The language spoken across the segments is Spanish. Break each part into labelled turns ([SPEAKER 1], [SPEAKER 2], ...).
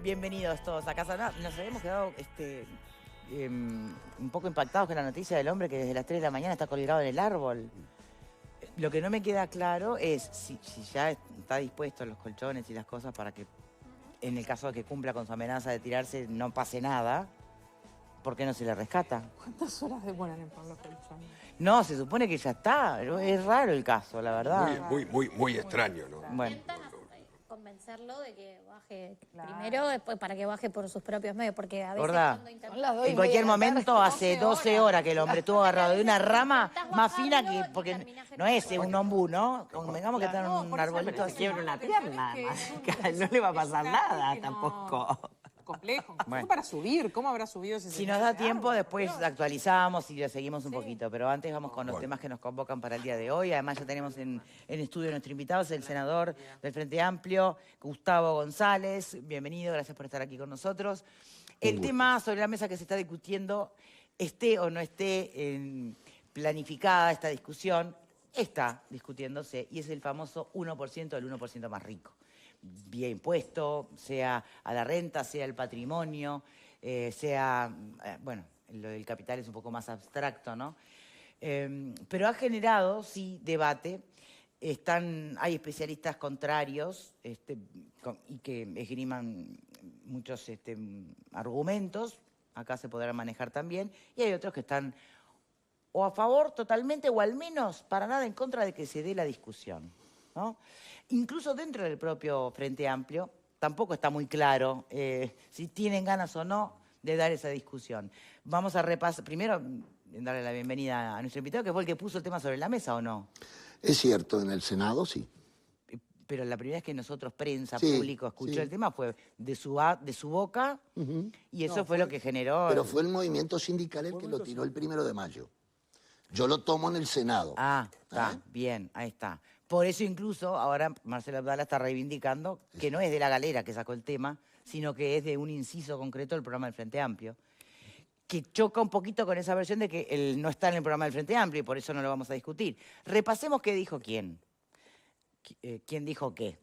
[SPEAKER 1] Bienvenidos todos a casa. Nos habíamos quedado un poco impactados con la noticia del hombre que desde las 3 de la mañana está colgado en el árbol. Lo que no me queda claro es si ya está dispuesto los colchones y las cosas para que, en el caso de que cumpla con su amenaza de tirarse, no pase nada. ¿Por qué no se le rescata?
[SPEAKER 2] ¿Cuántas horas demoran en poner los colchones?
[SPEAKER 1] No, se supone que ya está. Es raro el caso, la verdad.
[SPEAKER 3] Muy extraño, ¿no?
[SPEAKER 1] Bueno.
[SPEAKER 4] Intentan convencerlo de que baje primero, después para que baje por sus propios medios, porque a veces
[SPEAKER 1] ¿Verdad?
[SPEAKER 4] cuando
[SPEAKER 1] En cualquier momento, hace 12 horas que el hombre estuvo agarrado de una rama más fina que... Porque no es un ombú, ¿no? Convengamos que está en un arbolito así.
[SPEAKER 5] Quiebra una pierna, no le va a pasar nada tampoco.
[SPEAKER 2] Complejo.
[SPEAKER 1] Bueno.
[SPEAKER 2] Para subir, ¿cómo habrá subido ese
[SPEAKER 1] Si
[SPEAKER 2] señor
[SPEAKER 1] nos da
[SPEAKER 2] ese
[SPEAKER 1] tiempo,
[SPEAKER 2] árbol?
[SPEAKER 1] después
[SPEAKER 2] Dios.
[SPEAKER 1] actualizamos y le seguimos un poquito. Pero antes vamos con los temas que nos convocan para el día de hoy. Además ya tenemos en estudio nuestro invitado, es el senador del Frente Amplio, Gustavo González. Bienvenido, gracias por estar aquí con nosotros. El tema sobre la mesa que se está discutiendo, esté o no esté planificada esta discusión, está discutiéndose y es el famoso 1%, el 1% más rico. Vía impuesto, sea a la renta, sea al patrimonio, sea, bueno, lo del capital es un poco más abstracto, ¿no? Pero ha generado, sí, debate. Hay especialistas contrarios y que esgriman muchos argumentos, acá se podrán manejar también, y hay otros que están o a favor totalmente o al menos para nada en contra de que se dé la discusión, ¿no? Incluso dentro del propio Frente Amplio tampoco está muy claro si tienen ganas o no de dar esa discusión. Vamos a repasar, primero darle la bienvenida a nuestro invitado, que fue el que puso el tema sobre la mesa, ¿o no?
[SPEAKER 6] Es cierto, en el Senado sí.
[SPEAKER 1] Pero la primera vez que nosotros, prensa,
[SPEAKER 6] Sí,
[SPEAKER 1] público, escuchó
[SPEAKER 6] sí.
[SPEAKER 1] el tema fue de su boca, y eso fue lo que generó...
[SPEAKER 6] Pero fue el movimiento sindical el que lo tiró el 1 de mayo. Yo lo tomo en el Senado.
[SPEAKER 1] Ah, está, bien, ahí está. Por eso incluso ahora Marcelo Abdala está reivindicando que no es de La Galera que sacó el tema, sino que es de un inciso concreto del programa del Frente Amplio, que choca un poquito con esa versión de que él no está en el programa del Frente Amplio y por eso no lo vamos a discutir. Repasemos qué dijo quién. ¿Quién dijo qué?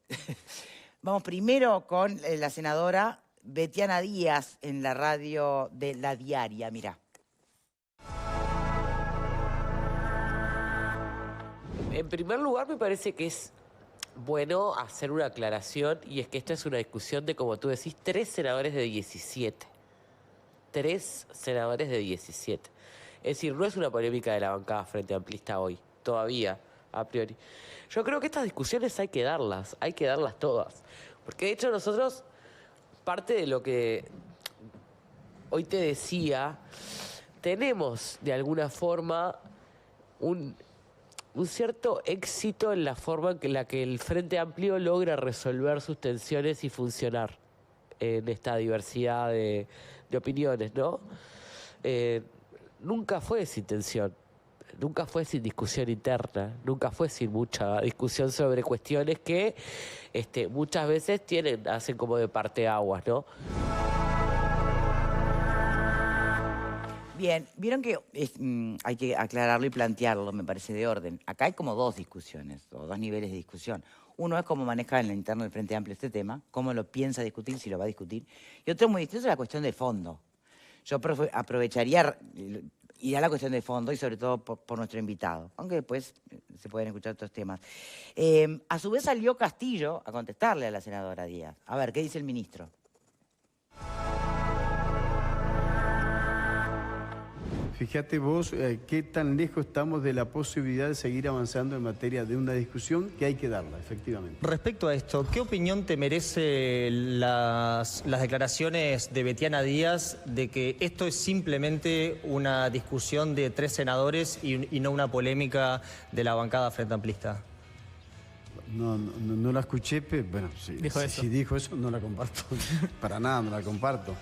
[SPEAKER 1] Vamos primero con la senadora Betiana Díaz en la radio de La Diaria, mirá.
[SPEAKER 5] En primer lugar, me parece que es bueno hacer una aclaración, y es que esta es una discusión de, como tú decís, 3 senadores de 17. 3 senadores de 17. Es decir, no es una polémica de la bancada frente amplista hoy, todavía, a priori. Yo creo que estas discusiones hay que darlas todas. Porque de hecho nosotros, parte de lo que hoy te decía, tenemos de alguna forma un cierto éxito en la forma en la que el Frente Amplio logra resolver sus tensiones y funcionar en esta diversidad de opiniones, ¿no? Nunca fue sin tensión, nunca fue sin discusión interna, nunca fue sin mucha discusión sobre cuestiones que muchas veces hacen como de parteaguas, ¿no?
[SPEAKER 1] Bien, vieron que hay que aclararlo y plantearlo, me parece, de orden. Acá hay como 2 discusiones, o 2 niveles de discusión. Uno es cómo maneja en la interna del Frente Amplio este tema, cómo lo piensa discutir, si lo va a discutir. Y otro muy distinto es la cuestión de fondo. Yo aprovecharía ir a la cuestión de fondo y sobre todo por nuestro invitado, aunque después se pueden escuchar otros temas. A su vez salió Castillo a contestarle a la senadora Díaz. A ver, ¿qué dice el ministro?
[SPEAKER 7] Fíjate vos qué tan lejos estamos de la posibilidad de seguir avanzando en materia de una discusión que hay que darla, efectivamente.
[SPEAKER 8] Respecto a esto, ¿qué opinión te merece las declaraciones de Betiana Díaz de que esto es simplemente una discusión de 3 senadores y no una polémica de la bancada frente amplista?
[SPEAKER 7] No la escuché, pero bueno, si dijo eso no la comparto, para nada no la comparto.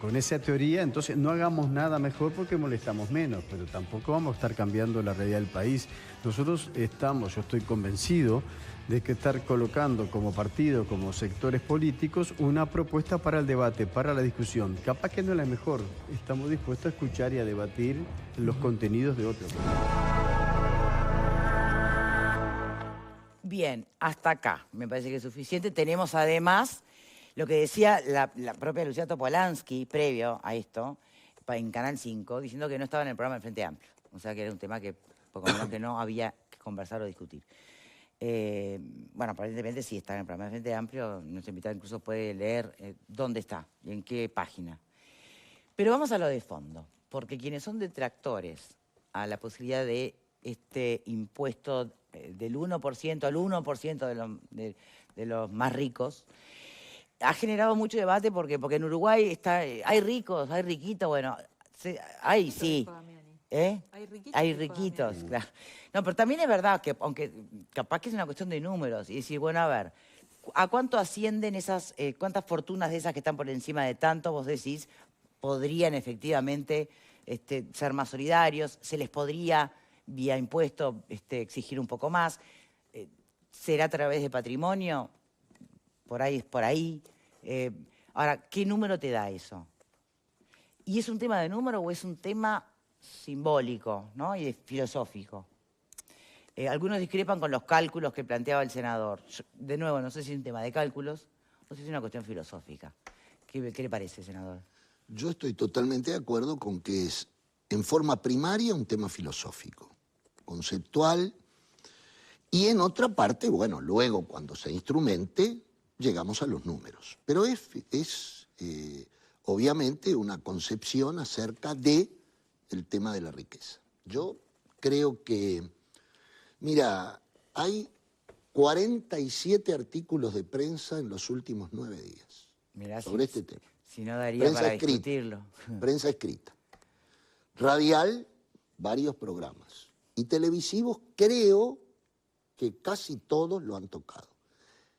[SPEAKER 7] Con esa teoría, entonces no hagamos nada mejor porque molestamos menos, pero tampoco vamos a estar cambiando la realidad del país. Nosotros yo estoy convencido de que estar colocando como partido, como sectores políticos, una propuesta para el debate, para la discusión. Capaz que no es la mejor, estamos dispuestos a escuchar y a debatir los contenidos de otros.
[SPEAKER 1] Bien, hasta acá me parece que es suficiente. Tenemos además Lo que decía la propia Lucía Topolansky, previo a esto, en Canal 5, diciendo que no estaba en el programa del Frente Amplio. O sea, que era un tema que, poco menos que no había que conversar o discutir. Bueno, aparentemente sí está en el programa del Frente Amplio. Nuestro invitado incluso puede leer dónde está y en qué página. Pero vamos a lo de fondo, porque quienes son detractores a la posibilidad de este impuesto del 1% al 1% de los más ricos, ha generado mucho debate porque en Uruguay hay ricos, hay riquitos, bueno, hay sí. Hay riquitos, claro. No, pero también es verdad que, aunque capaz que es una cuestión de números, y decir, bueno, a ver, ¿a cuánto ascienden esas, cuántas fortunas de esas que están por encima de tanto, vos decís, podrían efectivamente ser más solidarios? ¿Se les podría, vía impuesto, exigir un poco más? ¿Será a través de patrimonio? Por ahí es por ahí. Ahora, ¿qué número te da eso? ¿Y es un tema de número o es un tema simbólico, ¿no? Y filosófico? Algunos discrepan con los cálculos que planteaba el senador. Yo, de nuevo, no sé si es un tema de cálculos o si es una cuestión filosófica. ¿Qué le parece, senador?
[SPEAKER 6] Yo estoy totalmente de acuerdo con que es, en forma primaria, un tema filosófico, conceptual, y en otra parte, bueno, luego cuando se instrumente, llegamos a los números. Pero es obviamente una concepción acerca del tema de la riqueza. Yo creo que, mira, hay 47 artículos de prensa en los últimos 9 días sobre este tema.
[SPEAKER 1] Si no daría
[SPEAKER 6] Prensa
[SPEAKER 1] para
[SPEAKER 6] escrita,
[SPEAKER 1] discutirlo.
[SPEAKER 6] Prensa escrita. Radial, varios programas. Y televisivos, creo que casi todos lo han tocado.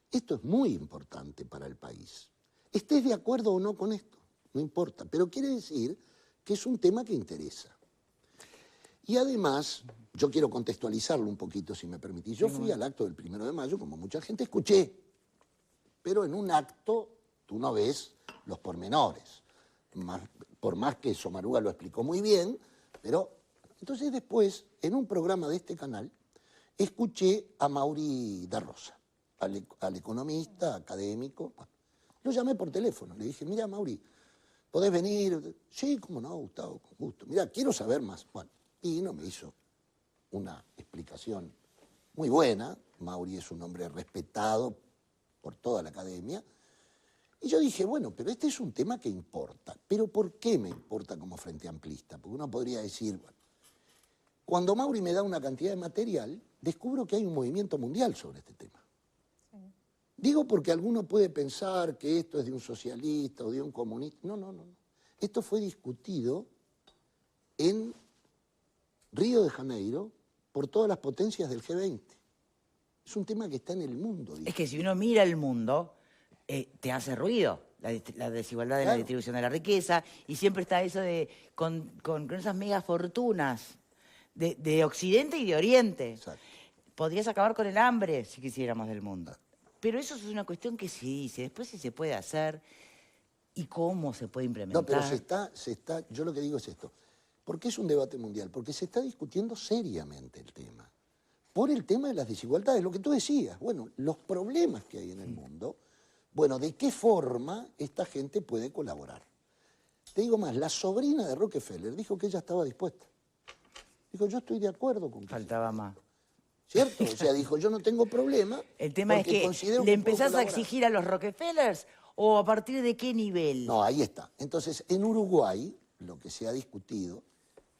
[SPEAKER 6] Esto es muy importante para el país. Estés de acuerdo o no con esto, no importa. Pero quiere decir que es un tema que interesa. Y además, yo quiero contextualizarlo un poquito, si me permitís. Yo fui al acto del 1 de mayo, como mucha gente, escuché. Pero en un acto tú no ves los pormenores. Por más que Somaruga lo explicó muy bien, pero entonces después, en un programa de este canal, escuché a Mauri da Rosa, al economista, académico. Bueno, lo llamé por teléfono, le dije, mira, Mauri, ¿podés venir? Sí, cómo no, Gustavo, con gusto. Mira, quiero saber más. Bueno, vino, me hizo una explicación muy buena. Mauri es un hombre respetado por toda la academia. Y yo dije, bueno, pero este es un tema que importa. ¿Pero por qué me importa como frente amplista? Porque uno podría decir, bueno, cuando Mauri me da una cantidad de material, descubro que hay un movimiento mundial sobre este tema. Sí. Digo porque alguno puede pensar que esto es de un socialista o de un comunista. No, no, no. Esto fue discutido en Río de Janeiro por todas las potencias del G20. Es un tema que está en el mundo.
[SPEAKER 1] Es que si uno mira el mundo, te hace ruido la desigualdad de la distribución de la riqueza, y siempre está eso de con esas megafortunas de Occidente y de Oriente.
[SPEAKER 6] Exacto.
[SPEAKER 1] Podrías acabar con el hambre si quisiéramos del mundo. Pero eso es una cuestión que se dice, después si se puede hacer y cómo se puede implementar.
[SPEAKER 6] No, pero yo lo que digo es esto. ¿Por qué es un debate mundial? Porque se está discutiendo seriamente el tema. Por el tema de las desigualdades, lo que tú decías, bueno, los problemas que hay en el mundo, bueno, ¿de qué forma esta gente puede colaborar? Te digo más, la sobrina de Rockefeller dijo que ella estaba dispuesta. Dijo, yo estoy de acuerdo con que
[SPEAKER 1] faltaba más.
[SPEAKER 6] ¿Cierto? O sea, dijo, yo no tengo problema.
[SPEAKER 1] El tema es que le empezás a exigir a los Rockefellers, ¿o a partir de qué nivel?
[SPEAKER 6] No, ahí está. Entonces, en Uruguay, lo que se ha discutido,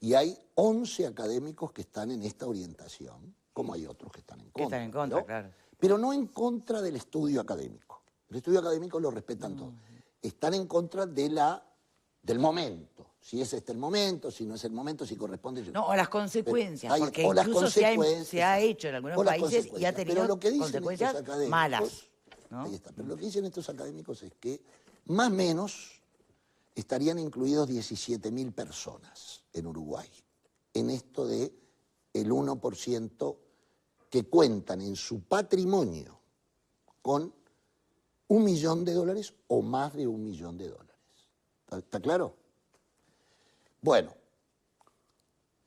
[SPEAKER 6] y hay 11 académicos que están en esta orientación, como hay otros que están en contra.
[SPEAKER 1] Que están en contra,
[SPEAKER 6] ¿no?
[SPEAKER 1] claro.
[SPEAKER 6] Pero no en contra del estudio académico. El estudio académico lo respetan todos. Están en contra del momento. Si es este el momento, si no es el momento, si corresponde...
[SPEAKER 1] No, o las consecuencias,
[SPEAKER 6] Pero,
[SPEAKER 1] porque incluso se ha hecho en algunos países y ha tenido consecuencias malas. ¿No?
[SPEAKER 6] Ahí está. Pero lo que dicen estos académicos es que más o menos estarían incluidos 17.000 personas en Uruguay, en esto de el 1% que cuentan en su patrimonio con $1 millón o más de $1 millón. ¿Está claro? Bueno,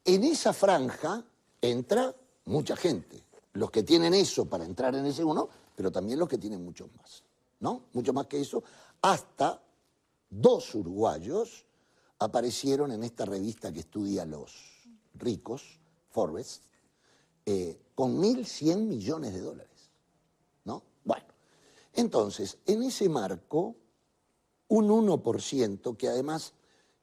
[SPEAKER 6] en esa franja entra mucha gente. Los que tienen eso para entrar en ese uno, pero también los que tienen muchos más. ¿no? Mucho más que eso, hasta 2 uruguayos aparecieron en esta revista que estudia a los ricos, Forbes, con 1.100 millones de dólares, ¿no? Bueno, entonces, en ese marco, un 1%, que además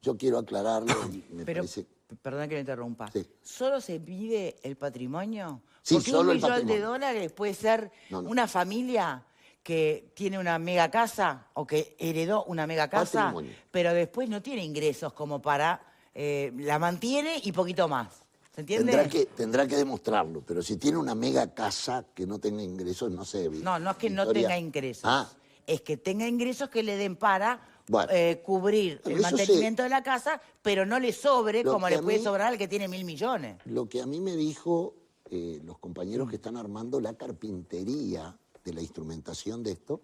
[SPEAKER 6] yo quiero aclararlo, y me
[SPEAKER 1] Pero,
[SPEAKER 6] parece...
[SPEAKER 1] perdón que me interrumpa.
[SPEAKER 6] Sí.
[SPEAKER 1] ¿Solo se pide el patrimonio?
[SPEAKER 6] Sí,
[SPEAKER 1] Porque
[SPEAKER 6] solo el
[SPEAKER 1] 1 millón de
[SPEAKER 6] patrimonio.
[SPEAKER 1] dólares puede ser
[SPEAKER 6] No, no.
[SPEAKER 1] una familia que tiene una mega casa o que heredó una mega casa,
[SPEAKER 6] Patrimonio.
[SPEAKER 1] pero después no tiene ingresos como para... la mantiene y poquito más. ¿Se entiende?
[SPEAKER 6] Tendrá que demostrarlo, pero si tiene una mega casa que no tenga ingresos, no sé.
[SPEAKER 1] No, no es que no
[SPEAKER 6] Victoria.
[SPEAKER 1] tenga ingresos.
[SPEAKER 6] Ah,
[SPEAKER 1] Es que tenga ingresos que le den para
[SPEAKER 6] Bueno.
[SPEAKER 1] cubrir
[SPEAKER 6] Bueno,
[SPEAKER 1] el
[SPEAKER 6] eso
[SPEAKER 1] mantenimiento de la casa, pero no le sobre
[SPEAKER 6] Lo
[SPEAKER 1] como
[SPEAKER 6] que
[SPEAKER 1] le
[SPEAKER 6] a
[SPEAKER 1] puede
[SPEAKER 6] mí-
[SPEAKER 1] sobrar al que tiene 1.000 millones.
[SPEAKER 6] lo que a mí me dijo los compañeros que están armando la carpintería de la instrumentación de esto,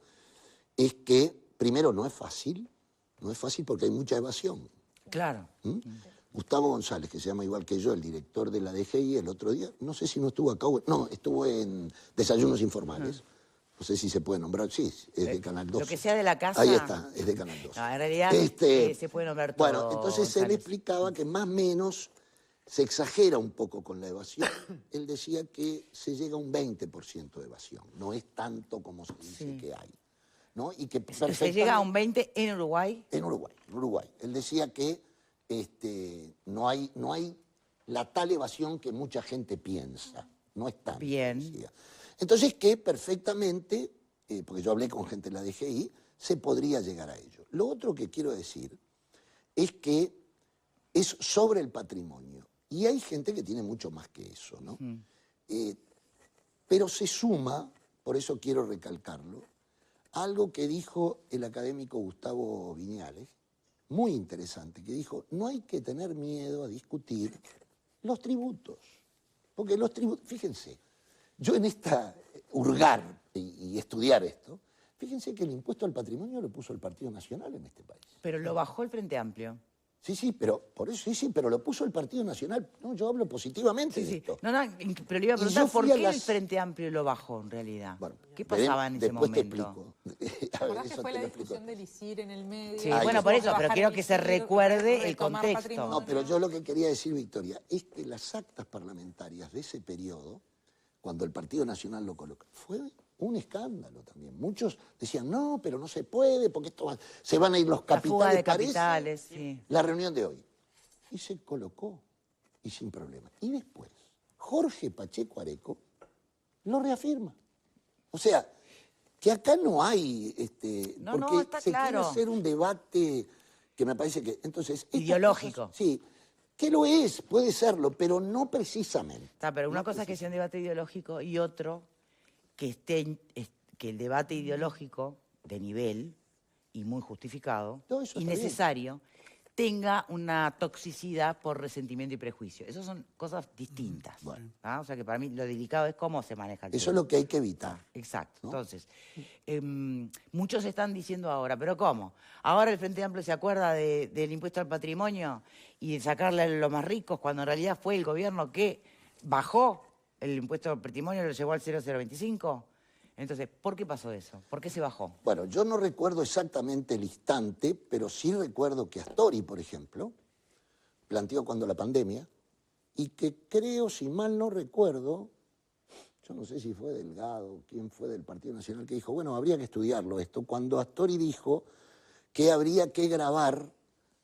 [SPEAKER 6] es que, primero, no es fácil porque hay mucha evasión.
[SPEAKER 1] Claro.
[SPEAKER 6] Gustavo González, que se llama igual que yo, el director de la DGI, el otro día, no sé si no estuvo acá, no, estuvo en Desayunos Informales. No sé si se puede nombrar, sí, es de Canal 2.
[SPEAKER 1] Lo que sea de la casa.
[SPEAKER 6] Ahí está, es de Canal 2.
[SPEAKER 1] No, en realidad se puede nombrar todo.
[SPEAKER 6] Bueno, entonces él
[SPEAKER 1] González.
[SPEAKER 6] explicaba que más o menos se exagera un poco con la evasión. Él decía que se llega a un 20% de evasión, no es tanto como se dice que hay. ¿No? Y que
[SPEAKER 1] Se llega a un 20 en Uruguay.
[SPEAKER 6] En Uruguay. Él decía que no hay la tal evasión que mucha gente piensa. No es tanto.
[SPEAKER 1] Bien.
[SPEAKER 6] Decía. Entonces que perfectamente, porque yo hablé con gente de la DGI, se podría llegar a ello. Lo otro que quiero decir es que es sobre el patrimonio. Y hay gente que tiene mucho más que eso, ¿no? Pero se suma, por eso quiero recalcarlo, algo que dijo el académico Gustavo Viñales, muy interesante, que dijo, no hay que tener miedo a discutir los tributos. Porque los tributos, fíjense, yo en esta hurgar y estudiar esto, fíjense que el impuesto al patrimonio lo puso el Partido Nacional en este país.
[SPEAKER 1] Pero lo bajó el Frente Amplio.
[SPEAKER 6] Sí, pero por eso pero lo puso el Partido Nacional. No, yo hablo positivamente de esto.
[SPEAKER 1] No, pero le iba a
[SPEAKER 6] Y
[SPEAKER 1] preguntar
[SPEAKER 6] yo
[SPEAKER 1] por
[SPEAKER 6] fui a
[SPEAKER 1] qué el
[SPEAKER 6] las-
[SPEAKER 1] Frente Amplio lo bajó en realidad.
[SPEAKER 6] Bueno,
[SPEAKER 1] ¿Qué pasaba en ese
[SPEAKER 6] después
[SPEAKER 1] momento?
[SPEAKER 6] te explico. A ver,
[SPEAKER 2] ¿Acordás que
[SPEAKER 6] eso
[SPEAKER 2] fue
[SPEAKER 6] te
[SPEAKER 2] la
[SPEAKER 6] lo explico.
[SPEAKER 2] discusión del ISIR en el medio?
[SPEAKER 1] Sí,
[SPEAKER 6] Ahí
[SPEAKER 1] bueno,
[SPEAKER 6] está.
[SPEAKER 1] por eso,
[SPEAKER 2] Bajar
[SPEAKER 1] pero
[SPEAKER 2] el
[SPEAKER 1] quiero que se
[SPEAKER 2] ISIR,
[SPEAKER 1] recuerde el
[SPEAKER 2] retomar
[SPEAKER 1] contexto.
[SPEAKER 2] patrimonio.
[SPEAKER 6] No, pero yo lo que quería decir, Victoria, es que las actas parlamentarias de ese periodo, cuando el Partido Nacional lo colocó, fue un escándalo también. Muchos decían, no, pero no se puede, porque se van a ir los
[SPEAKER 1] La
[SPEAKER 6] capitales.
[SPEAKER 1] fuga de
[SPEAKER 6] parece
[SPEAKER 1] capitales, sí.
[SPEAKER 6] La reunión de hoy. Y se colocó, y sin problema. Y después, Jorge Pacheco Areco lo reafirma. O sea, que acá no hay,
[SPEAKER 1] No,
[SPEAKER 6] porque
[SPEAKER 1] está
[SPEAKER 6] se
[SPEAKER 1] claro.
[SPEAKER 6] quiere hacer un debate que me parece que, entonces... estas
[SPEAKER 1] Ideológico.
[SPEAKER 6] cosas, sí, que lo es, puede serlo, pero no precisamente.
[SPEAKER 1] Está, pero una cosa es que sea un debate ideológico y otro que que el debate ideológico de nivel y muy justificado
[SPEAKER 6] No, eso
[SPEAKER 1] y
[SPEAKER 6] está bien.
[SPEAKER 1] necesario tenga una toxicidad por resentimiento y prejuicio. Esas son cosas distintas.
[SPEAKER 6] Bueno.
[SPEAKER 1] ¿Ah? O sea que para mí lo delicado es cómo se maneja el
[SPEAKER 6] Eso es
[SPEAKER 1] tema.
[SPEAKER 6] lo que hay que evitar.
[SPEAKER 1] Exacto.
[SPEAKER 6] ¿no?
[SPEAKER 1] Entonces, muchos están diciendo ahora, ¿pero cómo? Ahora el Frente Amplio se acuerda del impuesto al patrimonio y de sacarle a los más ricos, cuando en realidad fue el gobierno que bajó el impuesto al patrimonio y lo llevó al 0,025. Entonces, ¿por qué pasó eso? ¿Por qué se bajó?
[SPEAKER 6] Bueno, yo no recuerdo exactamente el instante, pero sí recuerdo que Astori, por ejemplo, planteó cuando la pandemia, y que creo, si mal no recuerdo, yo no sé si fue Delgado, quién fue del Partido Nacional, que dijo, bueno, habría que estudiarlo esto, cuando Astori dijo que habría que gravar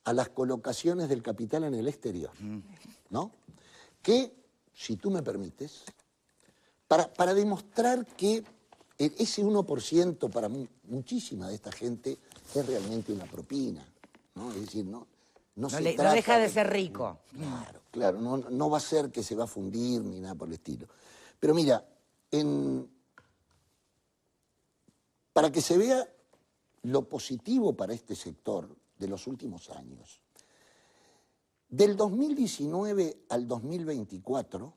[SPEAKER 6] a las colocaciones del capital en el exterior, ¿no? Que, si tú me permites, para demostrar que ese 1% para muchísima de esta gente es realmente una propina, ¿no? Es decir, no
[SPEAKER 1] deja de ser rico.
[SPEAKER 6] Claro, no va a ser que se va a fundir ni nada por el estilo. Pero mira, para que se vea lo positivo para este sector de los últimos años, del 2019 al 2024,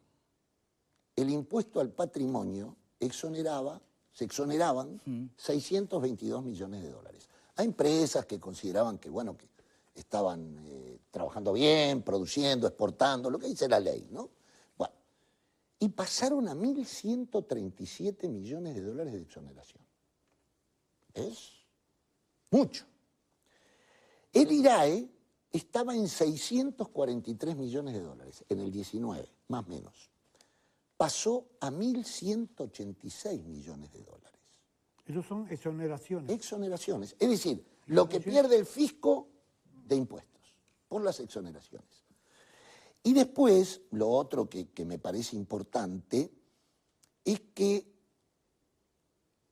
[SPEAKER 6] el impuesto al patrimonio se exoneraban 622 millones de dólares. Hay empresas que consideraban que, bueno, que estaban trabajando bien, produciendo, exportando, lo que dice la ley, ¿no? Bueno, y pasaron a 1.137 millones de dólares de exoneración. Es mucho. El IRAE estaba en 643 millones de dólares en el 19, más o menos. Pasó a 1.186 millones de dólares.
[SPEAKER 9] Esos son exoneraciones.
[SPEAKER 6] Exoneraciones. Es decir, lo que pierde el fisco de impuestos por las exoneraciones. Y después, lo otro que me parece importante es que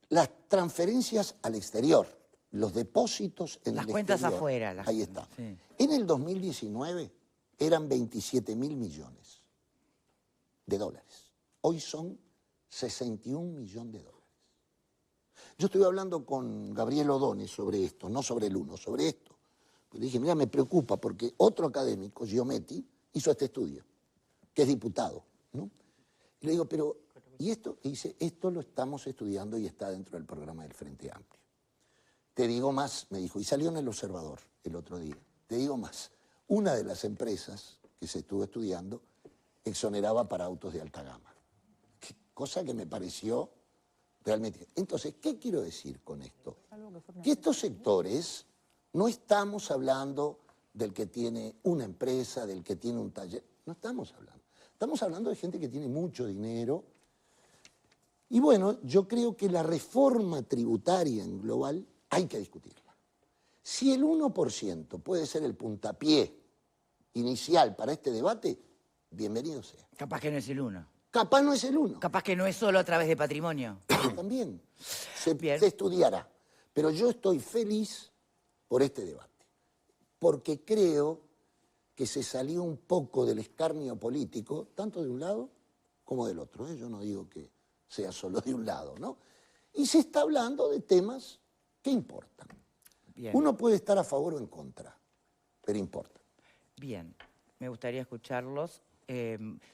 [SPEAKER 6] las transferencias al exterior, los depósitos en
[SPEAKER 1] Las
[SPEAKER 6] el
[SPEAKER 1] cuentas
[SPEAKER 6] exterior,
[SPEAKER 1] afuera.
[SPEAKER 6] ahí está.
[SPEAKER 1] Sí.
[SPEAKER 6] En el 2019 eran 27.000 millones de dólares. Hoy son 61 millones de dólares. Yo estuve hablando con Gabriel O'Donnell sobre esto, no sobre el uno, sobre esto. Pues le dije, mira, me preocupa porque otro académico, Giometti, hizo este estudio, que es diputado, ¿no? Y le digo, pero, ¿y esto? Y dice, esto lo estamos estudiando y está dentro del programa del Frente Amplio. Te digo más, me dijo, y salió en El Observador el otro día. Te digo más, una de las empresas que se estuvo estudiando exoneraba para autos de alta gama. Cosa que me pareció realmente... Entonces, ¿qué quiero decir con esto? Que estos sectores, no estamos hablando del que tiene una empresa, del que tiene un taller, no estamos hablando. Estamos hablando de gente que tiene mucho dinero. Y bueno, yo creo que la reforma tributaria en global hay que discutirla. Si el 1% puede ser el puntapié inicial para este debate, bienvenido sea.
[SPEAKER 1] Capaz que no es el uno.
[SPEAKER 6] Capaz no es el 1.
[SPEAKER 1] Capaz que no es solo a través de patrimonio.
[SPEAKER 6] También se
[SPEAKER 1] Bien.
[SPEAKER 6] estudiará. Pero yo estoy feliz por este debate, porque creo que se salió un poco del escarnio político, tanto de un lado como del otro. Yo no digo que sea solo de un lado, ¿no? Y se está hablando de temas que importan.
[SPEAKER 1] Bien.
[SPEAKER 6] Uno puede estar a favor o en contra, pero importa.
[SPEAKER 1] Bien, me gustaría escucharlos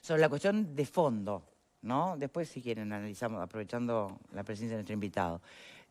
[SPEAKER 1] sobre la cuestión de fondo, ¿no? Después, si quieren, analizamos, aprovechando la presencia de nuestro invitado.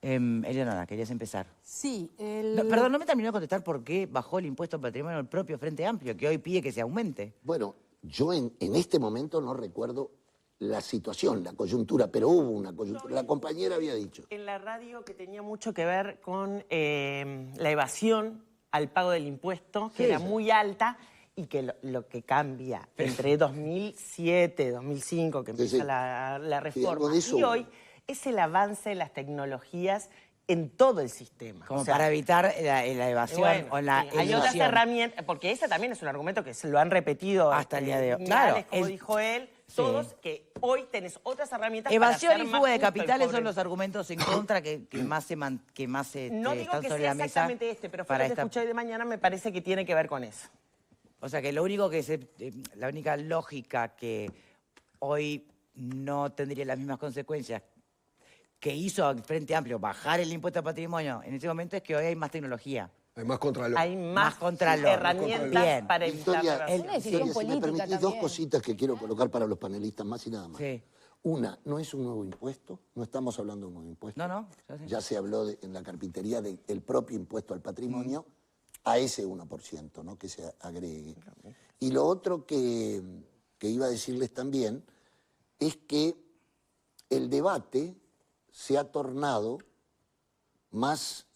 [SPEAKER 1] Eleonora, ¿querías empezar?
[SPEAKER 2] Sí,
[SPEAKER 1] Perdón, no me terminó de contestar por qué bajó el impuesto al patrimonio el propio Frente Amplio, que hoy pide que se aumente.
[SPEAKER 6] Bueno, yo en este momento no recuerdo la situación, la coyuntura, pero hubo una coyuntura. La compañera había dicho.
[SPEAKER 10] En la radio que tenía mucho que ver con la evasión al pago del impuesto, que era muy alta, y que lo que cambia entre 2007 y 2005, que empieza la reforma, y hoy es el avance de las tecnologías en todo el sistema.
[SPEAKER 1] Como para evitar la evasión o la
[SPEAKER 10] hay otras herramientas, porque ese también es un argumento que se lo han repetido
[SPEAKER 1] hasta el día de hoy.
[SPEAKER 10] Claro, como dijo él, todos, que hoy tenés otras herramientas
[SPEAKER 1] evasión
[SPEAKER 10] para hacer
[SPEAKER 1] y fuga de
[SPEAKER 10] más justo el
[SPEAKER 1] capitales
[SPEAKER 10] pobre.
[SPEAKER 1] son los argumentos en contra que más
[SPEAKER 10] No digo
[SPEAKER 1] están
[SPEAKER 10] que
[SPEAKER 1] sobre
[SPEAKER 10] sea
[SPEAKER 1] la mesa.
[SPEAKER 10] exactamente este, pero fue lo que escuché hoy de mañana, me parece que tiene que ver con eso.
[SPEAKER 1] O sea que lo único que la única lógica que hoy no tendría las mismas consecuencias que hizo el Frente Amplio bajar el impuesto al patrimonio en ese momento es que hoy hay más tecnología.
[SPEAKER 3] Hay más contralor.
[SPEAKER 10] Hay más
[SPEAKER 1] contralor.
[SPEAKER 10] herramientas
[SPEAKER 1] Bien.
[SPEAKER 10] para evitar la evasión.
[SPEAKER 6] Victoria, si me permitís, dos cositas que quiero colocar para los panelistas, más y nada más.
[SPEAKER 1] Sí.
[SPEAKER 6] Una, no es un nuevo impuesto, no estamos hablando de un nuevo impuesto.
[SPEAKER 1] No.
[SPEAKER 6] Ya se habló en la carpintería del propio impuesto al patrimonio a ese 1%, ¿no? Que se agregue. Y lo otro que iba a decirles también es que el debate se ha tornado más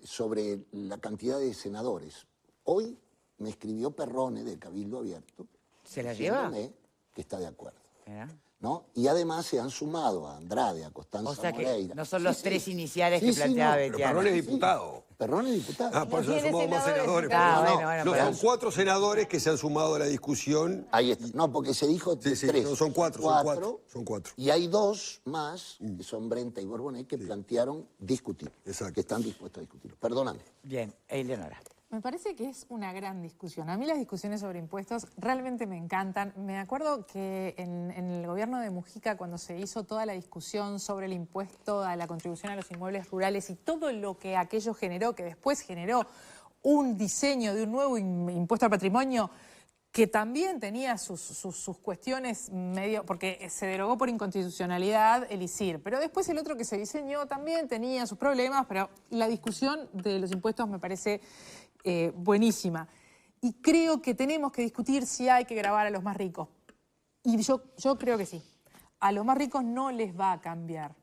[SPEAKER 6] sobre la cantidad de senadores. Hoy me escribió Perrone de Cabildo Abierto.
[SPEAKER 1] ¿Se la lleva?
[SPEAKER 6] Diciéndome que está de acuerdo.
[SPEAKER 1] ¿Verdad?
[SPEAKER 6] ¿No? Y además se han sumado a Andrade, a Constanza
[SPEAKER 1] O sea que
[SPEAKER 6] Moreira.
[SPEAKER 1] no son los tres iniciales que planteaba
[SPEAKER 3] Pero
[SPEAKER 1] Betiana.
[SPEAKER 3] Perrone es diputado.
[SPEAKER 6] Perrone es diputado.
[SPEAKER 3] Ah, por eso han
[SPEAKER 2] tiene
[SPEAKER 3] sumado más
[SPEAKER 2] senadores,
[SPEAKER 3] senadores.
[SPEAKER 1] bueno,
[SPEAKER 3] No,
[SPEAKER 1] pero-
[SPEAKER 3] son 4 senadores que se han sumado a la discusión.
[SPEAKER 6] Ahí está. No, porque se dijo
[SPEAKER 3] Sí, sí,
[SPEAKER 6] 3.
[SPEAKER 3] no, son 4, son 4. Son 4.
[SPEAKER 6] Y hay 2 más, que son Brenta y Borbonet, que plantearon discutir.
[SPEAKER 3] Exacto.
[SPEAKER 6] Que están dispuestos a discutirlo. Perdóname.
[SPEAKER 1] Bien, Eleonora.
[SPEAKER 2] Me parece que es una gran discusión. A mí las discusiones sobre impuestos realmente me encantan. Me acuerdo que en el gobierno de Mujica, cuando se hizo toda la discusión sobre el impuesto a la contribución a los inmuebles rurales y todo lo que aquello generó, que después generó un diseño de un nuevo impuesto al patrimonio, que también tenía sus cuestiones medio, porque se derogó por inconstitucionalidad el ISIR, pero después el otro que se diseñó también tenía sus problemas, pero la discusión de los impuestos me parece buenísima. Y creo que tenemos que discutir si hay que gravar a los más ricos. Y yo creo que sí. A los más ricos no les va a cambiar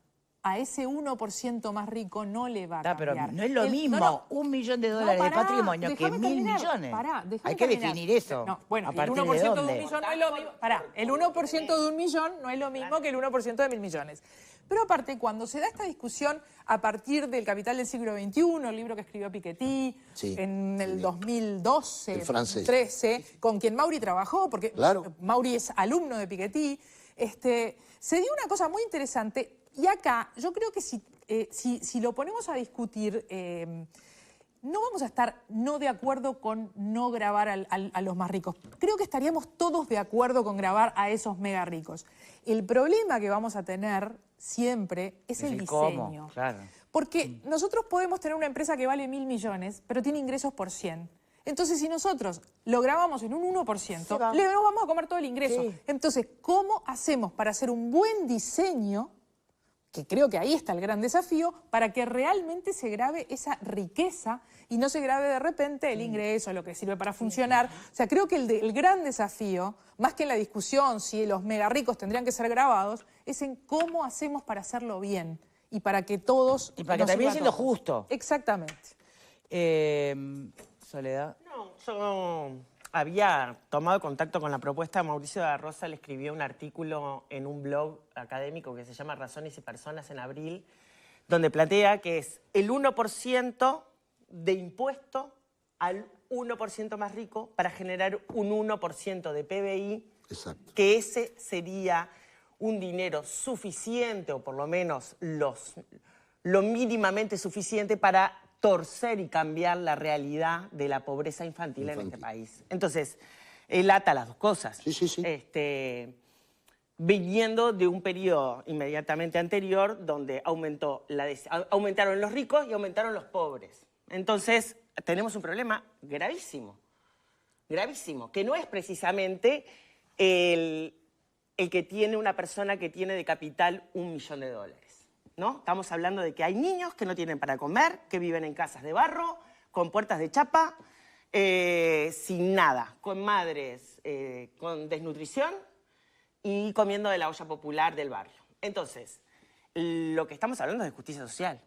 [SPEAKER 2] a ese 1% más rico no le va a
[SPEAKER 1] Pero
[SPEAKER 2] cambiar.
[SPEAKER 1] no es lo mismo $1 millón de patrimonio que
[SPEAKER 2] déjame
[SPEAKER 1] 1.000
[SPEAKER 2] terminar.
[SPEAKER 1] millones.
[SPEAKER 2] Déjame
[SPEAKER 1] Hay que
[SPEAKER 2] terminar.
[SPEAKER 1] definir eso.
[SPEAKER 2] No, bueno,
[SPEAKER 1] ¿A
[SPEAKER 2] el
[SPEAKER 1] partir
[SPEAKER 2] 1%
[SPEAKER 1] de
[SPEAKER 2] de
[SPEAKER 1] dónde?
[SPEAKER 2] un millón no es lo mismo. El 1% de un millón no es lo mismo que el 1% de 1.000 millones. Pero aparte, cuando se da esta discusión a partir del Capital del siglo XXI, el libro que escribió Piketty en el 2012,
[SPEAKER 6] el francés.
[SPEAKER 2] 2013, con quien Mauri trabajó, porque Mauri es alumno de Piketty, se dio una cosa muy interesante. Y acá yo creo que si lo ponemos a discutir, no vamos a estar no de acuerdo con no grabar a los más ricos. Creo que estaríamos todos de acuerdo con grabar a esos mega ricos. El problema que vamos a tener siempre es el diseño.
[SPEAKER 1] Cómo, claro.
[SPEAKER 2] Porque nosotros podemos tener una empresa que vale 1.000 millones, pero tiene ingresos por 100. Entonces, si nosotros lo grabamos en un 1%, le vamos a comer todo el ingreso. Sí. Entonces, ¿cómo hacemos para hacer un buen diseño? Que creo que ahí está el gran desafío, para que realmente se grabe esa riqueza y no se grabe de repente el ingreso, lo que sirve para funcionar. O sea, creo que el gran desafío, más que en la discusión si los mega ricos tendrían que ser grabados, es en cómo hacemos para hacerlo bien y para que todos...
[SPEAKER 1] Y para que también sea lo justo.
[SPEAKER 2] Exactamente.
[SPEAKER 1] Soledad.
[SPEAKER 10] No, yo había tomado contacto con la propuesta. Mauricio de la Rosa le escribió un artículo en un blog académico que se llama Razones y Personas en abril, donde plantea que es el 1% de impuesto al 1% más rico para generar un 1% de PBI.
[SPEAKER 6] Exacto.
[SPEAKER 10] Que ese sería un dinero suficiente, o por lo menos lo mínimamente suficiente para torcer y cambiar la realidad de la pobreza infantil en este país. Entonces, él ata las dos cosas.
[SPEAKER 6] Sí.
[SPEAKER 10] Viniendo de un periodo inmediatamente anterior donde aumentaron los ricos y aumentaron los pobres. Entonces, tenemos un problema gravísimo, que no es precisamente el que tiene una persona que tiene de capital $1 millón, ¿no? Estamos hablando de que hay niños que no tienen para comer, que viven en casas de barro, con puertas de chapa, sin nada, con madres con desnutrición y comiendo de la olla popular del barrio. Entonces, lo que estamos hablando es de justicia social.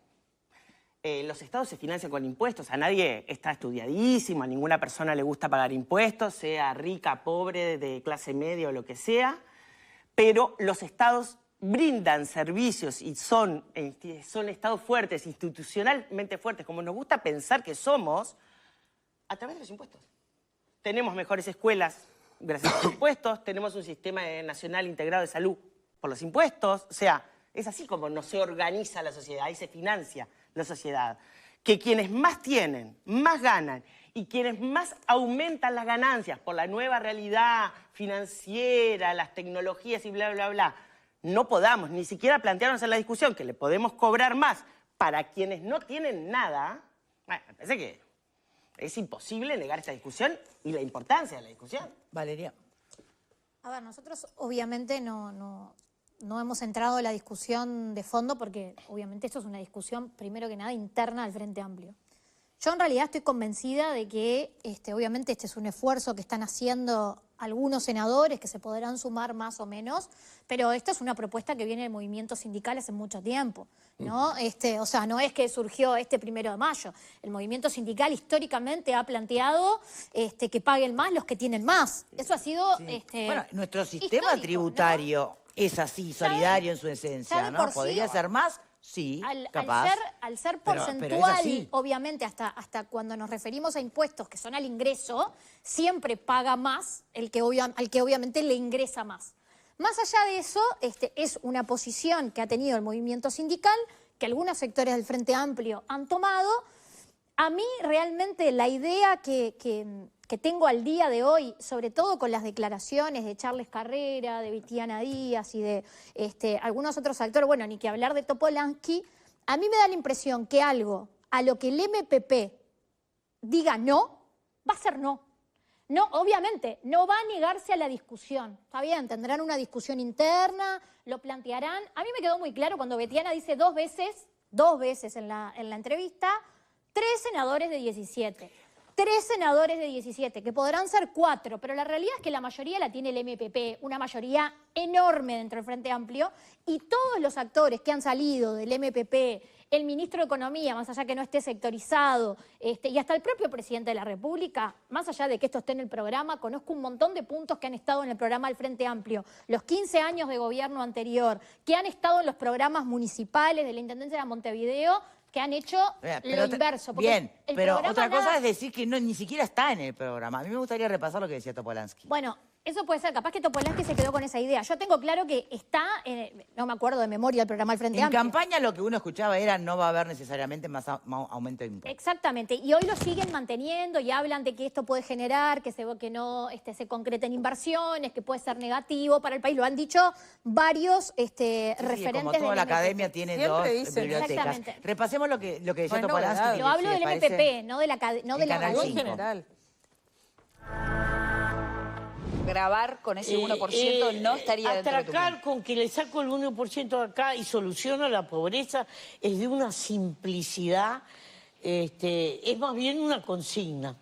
[SPEAKER 10] Los estados se financian con impuestos, a nadie está estudiadísimo, a ninguna persona le gusta pagar impuestos, sea rica, pobre, de clase media o lo que sea, pero los estados brindan servicios y son estados fuertes, institucionalmente fuertes, como nos gusta pensar que somos, a través de los impuestos. Tenemos mejores escuelas gracias a los impuestos, tenemos un sistema nacional integrado de salud por los impuestos, o sea, es así como no se organiza la sociedad, ahí se financia la sociedad. Que quienes más tienen, más ganan, y quienes más aumentan las ganancias por la nueva realidad financiera, las tecnologías y bla, bla, bla, no podamos ni siquiera plantearnos en la discusión que le podemos cobrar más para quienes no tienen nada, bueno, me parece que es imposible negar esta discusión y la importancia de la discusión.
[SPEAKER 1] Valeria.
[SPEAKER 4] A ver, nosotros obviamente no hemos entrado en la discusión de fondo porque obviamente esto es una discusión, primero que nada, interna al Frente Amplio. Yo en realidad estoy convencida de que obviamente este es un esfuerzo que están haciendo algunos senadores que se podrán sumar más o menos, pero esta es una propuesta que viene del movimiento sindical hace mucho tiempo, ¿no? O sea, no es que surgió 1 de mayo. El movimiento sindical históricamente ha planteado que paguen más los que tienen más. Eso ha sido
[SPEAKER 1] bueno, nuestro sistema
[SPEAKER 4] histórico,
[SPEAKER 1] tributario,
[SPEAKER 4] ¿no?
[SPEAKER 1] Es así, solidario en su esencia, ¿no? ¿Podría ser más? Sí, capaz.
[SPEAKER 4] Al ser
[SPEAKER 1] pero
[SPEAKER 4] porcentual, obviamente, hasta cuando nos referimos a impuestos que son al ingreso, siempre paga más al que obviamente le ingresa más. Más allá de eso, es una posición que ha tenido el movimiento sindical, que algunos sectores del Frente Amplio han tomado. A mí realmente la idea que tengo al día de hoy, sobre todo con las declaraciones de Charles Carrera, de Betiana Díaz y de algunos otros actores, bueno, ni que hablar de Topolansky, a mí me da la impresión que algo a lo que el MPP diga no, va a ser no. No, obviamente, no va a negarse a la discusión. Está bien, tendrán una discusión interna, lo plantearán. A mí me quedó muy claro cuando Betiana dice dos veces en la entrevista, 3 senadores de 17. 3 senadores de 17, que podrán ser 4, pero la realidad es que la mayoría la tiene el MPP, una mayoría enorme dentro del Frente Amplio, y todos los actores que han salido del MPP, el ministro de Economía, más allá que no esté sectorizado, y hasta el propio presidente de la República, más allá de que esto esté en el programa, conozco un montón de puntos que han estado en el programa del Frente Amplio, los 15 años de gobierno anterior, que han estado en los programas municipales de la Intendencia de Montevideo, que han hecho lo inverso.
[SPEAKER 1] Bien, pero otra cosa es decir que ni siquiera está en el programa. A mí me gustaría repasar lo que decía Topolansky.
[SPEAKER 4] Bueno, eso puede ser. Capaz que Topolansky se quedó con esa idea. Yo tengo claro que está, no me acuerdo de memoria, el programa del Frente Amplio.
[SPEAKER 1] En campaña lo que uno escuchaba era no va a haber necesariamente más aumento de impuestos.
[SPEAKER 4] Exactamente. Y hoy lo siguen manteniendo y hablan de que esto puede generar, que no se concreten inversiones, que puede ser negativo para el país. Lo han dicho varios referentes
[SPEAKER 1] como toda la
[SPEAKER 4] del
[SPEAKER 1] academia
[SPEAKER 4] MPP.
[SPEAKER 1] tiene
[SPEAKER 2] Siempre
[SPEAKER 1] dos
[SPEAKER 2] dicen.
[SPEAKER 1] bibliotecas.
[SPEAKER 4] Exactamente.
[SPEAKER 1] Repasemos lo que decía
[SPEAKER 2] No hay
[SPEAKER 1] Topolansky.
[SPEAKER 2] novedad.
[SPEAKER 4] Lo hablo del MPP, no de la
[SPEAKER 1] Canal 5.
[SPEAKER 2] En general.
[SPEAKER 11] Grabar con ese 1% no estaría dentro de tu plan.
[SPEAKER 12] Atracar con que le saco el 1% de acá y soluciono la pobreza es de una simplicidad, es más bien una consigna.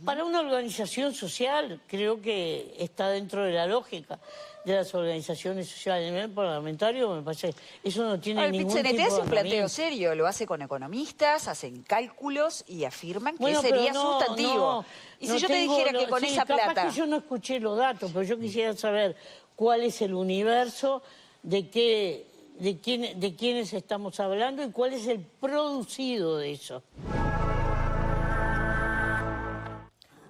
[SPEAKER 12] Para una organización social creo que está dentro de la lógica de las organizaciones sociales. En el parlamentario me parece eso no tiene ningún tipo de
[SPEAKER 11] PIT-CNT hace un planteo
[SPEAKER 12] andamiaje.
[SPEAKER 11] serio, lo hace con economistas, hacen cálculos y afirman que
[SPEAKER 12] Bueno,
[SPEAKER 11] sería
[SPEAKER 12] pero no,
[SPEAKER 11] sustantivo. Y si
[SPEAKER 12] no
[SPEAKER 11] yo te
[SPEAKER 12] tengo
[SPEAKER 11] dijera que con
[SPEAKER 12] sí,
[SPEAKER 11] esa
[SPEAKER 12] capaz
[SPEAKER 11] plata...
[SPEAKER 12] que yo no escuché los datos, pero yo quisiera saber cuál es el universo, de quiénes estamos hablando y cuál es el producido de eso.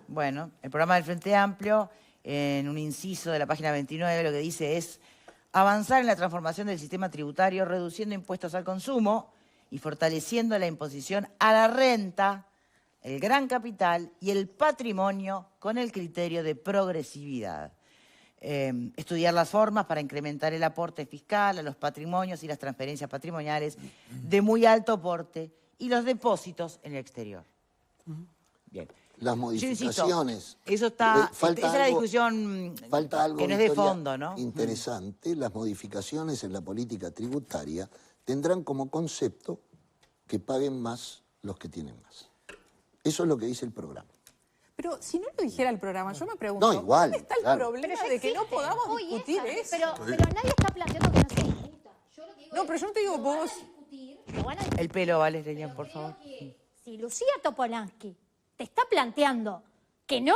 [SPEAKER 1] Bueno, el programa del Frente Amplio, en un inciso de la página 29, lo que dice es avanzar en la transformación del sistema tributario, reduciendo impuestos al consumo y fortaleciendo la imposición a la renta, el gran capital y el patrimonio con el criterio de progresividad. Estudiar las formas para incrementar el aporte fiscal a los patrimonios y las transferencias patrimoniales de muy alto porte y los depósitos en el exterior. Bien.
[SPEAKER 6] Las modificaciones.
[SPEAKER 1] Eso está,
[SPEAKER 6] falta
[SPEAKER 1] esa es la
[SPEAKER 6] algo,
[SPEAKER 1] discusión
[SPEAKER 6] falta algo,
[SPEAKER 1] que no es de
[SPEAKER 6] Victoria,
[SPEAKER 1] fondo, ¿no?
[SPEAKER 6] Interesante. Las modificaciones en la política tributaria tendrán como concepto que paguen más los que tienen más. Eso es lo que dice el programa.
[SPEAKER 2] Pero si no lo dijera el programa, yo me pregunto,
[SPEAKER 6] No, igual,
[SPEAKER 2] ¿dónde está el
[SPEAKER 6] claro.
[SPEAKER 2] problema de que no podamos discutir eso?
[SPEAKER 4] Pero nadie está planteando que no se discuta. Yo lo que digo
[SPEAKER 2] No, pero yo no te digo vos...
[SPEAKER 1] El pelo, Valeria, por favor.
[SPEAKER 4] Si Lucía Topolansky te está planteando que no,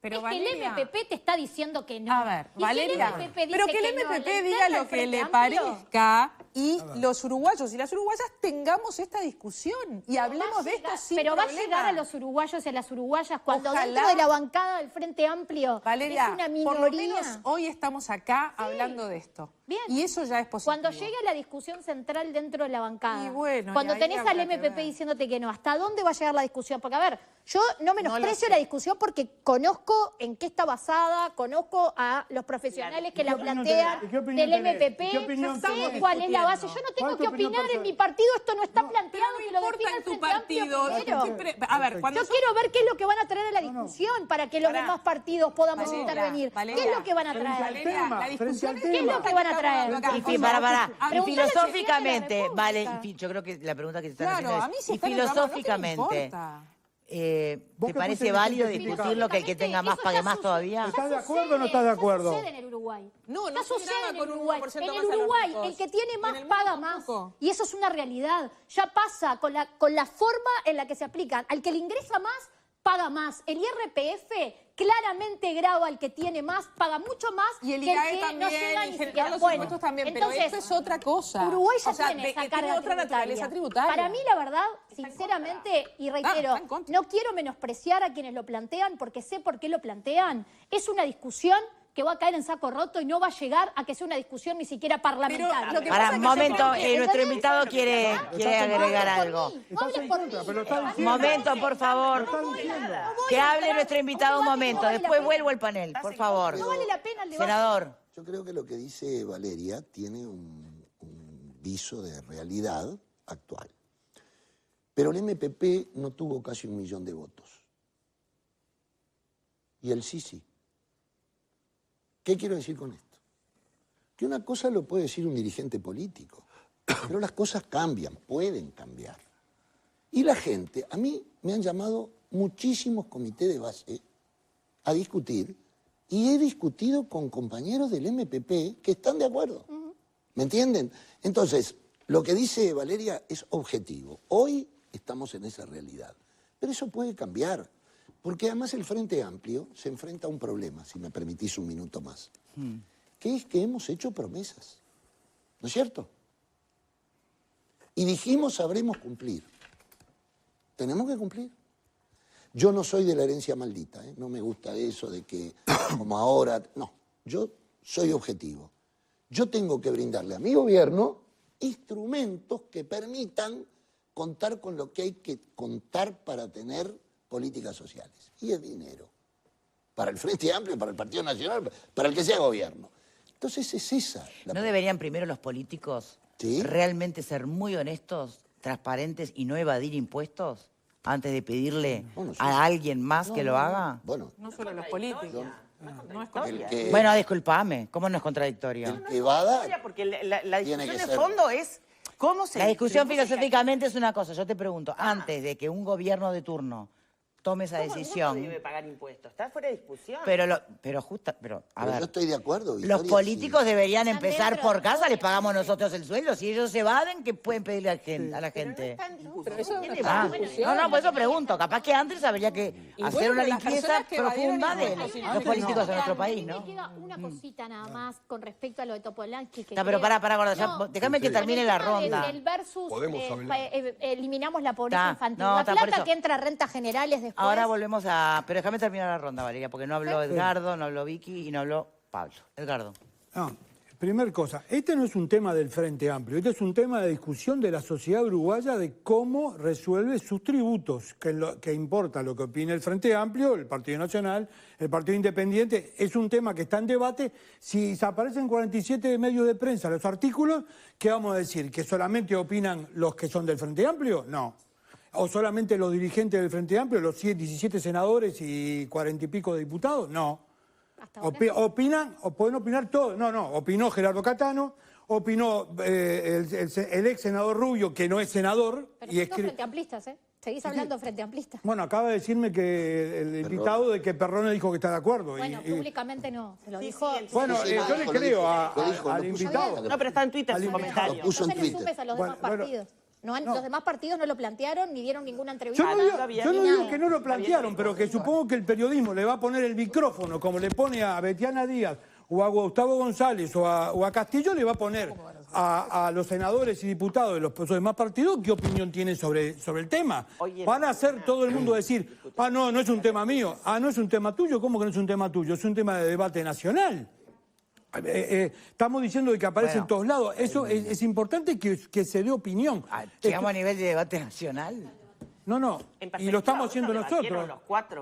[SPEAKER 2] Pero
[SPEAKER 4] es
[SPEAKER 2] Valeria,
[SPEAKER 4] que el MPP te está diciendo que no.
[SPEAKER 2] A ver,
[SPEAKER 4] Y si
[SPEAKER 2] Valeria,
[SPEAKER 4] el MPP dice
[SPEAKER 2] pero que el
[SPEAKER 4] no,
[SPEAKER 2] MPP
[SPEAKER 4] ¿le
[SPEAKER 2] diga
[SPEAKER 4] interesa
[SPEAKER 2] lo
[SPEAKER 4] el
[SPEAKER 2] que
[SPEAKER 4] Frente
[SPEAKER 2] le
[SPEAKER 4] Amplio?
[SPEAKER 2] parezca y los uruguayos y las uruguayas tengamos esta discusión y hablemos de esto sin
[SPEAKER 4] Pero
[SPEAKER 2] problema.
[SPEAKER 4] va a llegar a los uruguayos y a las uruguayas cuando
[SPEAKER 2] Ojalá.
[SPEAKER 4] dentro de la bancada del Frente Amplio
[SPEAKER 2] Valeria,
[SPEAKER 4] es una minoría.
[SPEAKER 2] por lo menos hoy estamos acá hablando de esto.
[SPEAKER 4] Bien.
[SPEAKER 2] Y eso ya es positivo.
[SPEAKER 4] Cuando llegue a la discusión central dentro de la bancada,
[SPEAKER 2] Y bueno,
[SPEAKER 4] cuando
[SPEAKER 2] y ahí
[SPEAKER 4] tenés al
[SPEAKER 2] habrá que
[SPEAKER 4] MPP
[SPEAKER 2] ver.
[SPEAKER 4] diciéndote que no, ¿hasta dónde va a llegar la discusión? Porque, a ver, yo no menosprecio la discusión porque conozco en qué está basada, conozco a los profesionales que la plantean del MPP, yo sé cuál es la base. Yo no tengo que opinar en mi partido, esto no está planteado, que lo defina el Frente Amplio primero.
[SPEAKER 2] A ver, cuando
[SPEAKER 4] Yo quiero ver qué es lo que van a traer a la discusión para que los demás partidos podamos intervenir. ¿Qué es lo que van a traer?
[SPEAKER 2] Valeria, la discusión
[SPEAKER 4] ¿Qué es lo que van a traer?
[SPEAKER 1] Y para. Y
[SPEAKER 4] Pregúntale al
[SPEAKER 1] filosóficamente,
[SPEAKER 4] presidente de la
[SPEAKER 1] vale,
[SPEAKER 4] República.
[SPEAKER 1] yo creo que la pregunta que te están
[SPEAKER 2] Claro,
[SPEAKER 1] haciendo
[SPEAKER 2] a mí
[SPEAKER 1] es,
[SPEAKER 2] si
[SPEAKER 1] y
[SPEAKER 2] está en el programa,
[SPEAKER 1] filosóficamente,
[SPEAKER 2] no te importa.
[SPEAKER 1] ¿te
[SPEAKER 9] ¿Vos qué
[SPEAKER 1] parece
[SPEAKER 9] pusiste
[SPEAKER 1] válido
[SPEAKER 9] en el
[SPEAKER 1] discutir lo que el que tenga más
[SPEAKER 4] Eso
[SPEAKER 1] pague
[SPEAKER 4] ya
[SPEAKER 1] más
[SPEAKER 4] sucede.
[SPEAKER 1] todavía?
[SPEAKER 9] ¿Estás de acuerdo o no estás de acuerdo?
[SPEAKER 4] Ya sucede en el Uruguay.
[SPEAKER 2] No
[SPEAKER 4] Ya
[SPEAKER 2] se
[SPEAKER 4] sucede
[SPEAKER 2] graba
[SPEAKER 4] en
[SPEAKER 2] con
[SPEAKER 4] el
[SPEAKER 2] un
[SPEAKER 4] Uruguay.
[SPEAKER 2] 1%
[SPEAKER 4] En el
[SPEAKER 2] más a los
[SPEAKER 4] Uruguay,
[SPEAKER 2] ricos.
[SPEAKER 4] el que tiene más
[SPEAKER 2] En el
[SPEAKER 4] paga
[SPEAKER 2] mundo
[SPEAKER 4] más.
[SPEAKER 2] tampoco.
[SPEAKER 4] Y eso es una realidad. Ya pasa con la forma en la que se aplican. Al que le ingresa más, paga más. El IRPF claramente grava al que tiene más, paga mucho más
[SPEAKER 2] Y el
[SPEAKER 4] que
[SPEAKER 2] IAE
[SPEAKER 4] el que
[SPEAKER 2] también,
[SPEAKER 4] no llega
[SPEAKER 2] y
[SPEAKER 4] ni
[SPEAKER 2] generar
[SPEAKER 4] siquiera.
[SPEAKER 2] los
[SPEAKER 4] Bueno,
[SPEAKER 2] impuestos también,
[SPEAKER 4] entonces,
[SPEAKER 2] pero esto es otra cosa.
[SPEAKER 4] Uruguay ya
[SPEAKER 2] O sea,
[SPEAKER 4] tiene esa
[SPEAKER 2] tiene
[SPEAKER 4] carga
[SPEAKER 2] otra naturaleza tributaria.
[SPEAKER 4] Para mí, la verdad, sinceramente, y reitero,
[SPEAKER 2] está en contra.
[SPEAKER 4] no quiero menospreciar a quienes lo plantean porque sé por qué lo plantean. Es una discusión que va a caer en saco roto y no va a llegar a que sea una discusión ni siquiera parlamentaria.
[SPEAKER 2] lo que
[SPEAKER 1] Para
[SPEAKER 2] pasa
[SPEAKER 1] un
[SPEAKER 2] es que
[SPEAKER 1] momento,
[SPEAKER 2] se
[SPEAKER 1] nuestro invitado quiere agregar algo.
[SPEAKER 4] No hables por mí.
[SPEAKER 9] Pero está diciendo.
[SPEAKER 1] Momento, por favor.
[SPEAKER 9] Está diciendo.
[SPEAKER 1] Que hable nuestro invitado un momento. Después vuelvo al panel, por favor.
[SPEAKER 4] No vale la pena el debate.
[SPEAKER 1] Senador.
[SPEAKER 6] Yo creo que lo que dice Valeria tiene un viso de realidad actual. Pero el MPP no tuvo casi 1 millón de votos. Y el sí. ¿Qué quiero decir con esto? Que una cosa lo puede decir un dirigente político, pero las cosas cambian, pueden cambiar. Y la gente, a mí me han llamado muchísimos comités de base a discutir y he discutido con compañeros del MPP que están de acuerdo. ¿Me entienden? Entonces, lo que dice Valeria es objetivo. Hoy estamos en esa realidad. Pero eso puede cambiar. Porque además el Frente Amplio se enfrenta a un problema, si me permitís un minuto más. Que es que hemos hecho promesas. ¿No es cierto? Y dijimos sabremos cumplir. Tenemos que cumplir. Yo no soy de la herencia maldita, ¿eh? No me gusta eso de que, como ahora... No, yo soy objetivo. Yo tengo que brindarle a mi gobierno instrumentos que permitan contar con lo que hay que contar para tener políticas sociales. Y es dinero. Para el Frente Amplio, para el Partido Nacional, para el que sea gobierno. Entonces es esa.
[SPEAKER 1] ¿No deberían primero los políticos realmente ser muy honestos, transparentes y no evadir impuestos antes de pedirle a alguien más que lo haga?
[SPEAKER 6] Bueno,
[SPEAKER 2] No solo los políticos. No es
[SPEAKER 1] Bueno, discúlpame, ¿cómo no es contradictorio?
[SPEAKER 6] El que evada
[SPEAKER 10] Porque la
[SPEAKER 6] tiene
[SPEAKER 10] discusión
[SPEAKER 6] que
[SPEAKER 10] de
[SPEAKER 6] ser...
[SPEAKER 10] fondo es cómo se...
[SPEAKER 1] La discusión filosóficamente es una cosa. Yo te pregunto, antes de que un gobierno de turno tome esa decisión...
[SPEAKER 10] ¿Cómo debe pagar impuestos? Está fuera de discusión.
[SPEAKER 1] Pero a
[SPEAKER 6] Pero
[SPEAKER 1] ver,
[SPEAKER 6] yo estoy de acuerdo.
[SPEAKER 1] los
[SPEAKER 6] Victoria,
[SPEAKER 1] políticos deberían
[SPEAKER 4] También,
[SPEAKER 1] empezar
[SPEAKER 4] pero-
[SPEAKER 1] por casa, les pagamos nosotros el sueldo. Si ellos se evaden, ¿qué pueden pedirle a la gente?
[SPEAKER 2] Pero eso es
[SPEAKER 1] Ah,
[SPEAKER 2] una discusión.
[SPEAKER 1] no, por eso pregunto. Capaz que antes habría que
[SPEAKER 2] Y
[SPEAKER 1] hacer
[SPEAKER 2] bueno,
[SPEAKER 1] una
[SPEAKER 2] las
[SPEAKER 1] limpieza
[SPEAKER 2] personas que evadieron
[SPEAKER 1] profunda de
[SPEAKER 2] impuestos, si no,
[SPEAKER 1] los políticos de nuestro
[SPEAKER 4] A
[SPEAKER 1] país,
[SPEAKER 4] mí
[SPEAKER 1] ¿no?
[SPEAKER 4] me queda una cosita nada más con respecto a lo de Topolansky.
[SPEAKER 1] Está, pero pará, gorda, ya, déjame que termine la ronda.
[SPEAKER 4] El versus,
[SPEAKER 3] Podemos hablar.
[SPEAKER 4] eliminamos la pobreza
[SPEAKER 1] Está,
[SPEAKER 4] infantil.
[SPEAKER 1] no,
[SPEAKER 4] la
[SPEAKER 1] está, por
[SPEAKER 4] plata
[SPEAKER 1] eso.
[SPEAKER 4] que entra a rentas generales después.
[SPEAKER 1] Ahora volvemos a... Pero déjame terminar la ronda, Valeria, porque no habló Edgardo, no habló Vicky y no habló Pablo. Edgardo.
[SPEAKER 9] No, primer cosa, este no es un tema del Frente Amplio, este es un tema de discusión de la sociedad uruguaya de cómo resuelve sus tributos, que importa lo que opine el Frente Amplio, el Partido Nacional, el Partido Independiente. Es un tema que está en debate. Si aparecen 47 medios de prensa los artículos, ¿qué vamos a decir? ¿Que solamente opinan los que son del Frente Amplio? No. ¿O solamente los dirigentes del Frente Amplio, los 17 senadores y 40 y pico de diputados? No. Opinan, o pueden opinar todos. No, opinó Gerardo Catano, opinó el ex senador Rubio, que no es senador.
[SPEAKER 4] Pero
[SPEAKER 9] y
[SPEAKER 4] son frente amplistas, ¿eh? Seguís hablando frente amplistas.
[SPEAKER 9] Bueno, acaba de decirme que el invitado de que Perrone dijo que está de acuerdo.
[SPEAKER 4] Bueno, públicamente no, se lo dijo.
[SPEAKER 9] Bueno, yo le creo al invitado.
[SPEAKER 10] No, pero está en Twitter su comentario.
[SPEAKER 6] Lo puso en
[SPEAKER 4] Entonces le
[SPEAKER 6] Twitter.
[SPEAKER 4] sumes a los demás partidos. Los demás partidos no lo plantearon ni dieron ninguna entrevista.
[SPEAKER 9] Yo no digo que no lo plantearon, pero que supongo que el periodismo le va a poner el micrófono, como le pone a Betiana Díaz o a Gustavo González o a Castillo, le va a poner a los senadores y diputados de los demás partidos qué opinión tienen sobre el tema. Van a hacer todo el mundo decir, no es un tema mío, no es un tema tuyo. ¿Cómo que no es un tema tuyo? Es un tema de debate nacional. Estamos diciendo que aparece en todos lados. Eso es importante que se dé opinión.
[SPEAKER 1] Llegamos a nivel de debate nacional.
[SPEAKER 9] No, y lo estamos haciendo nosotros.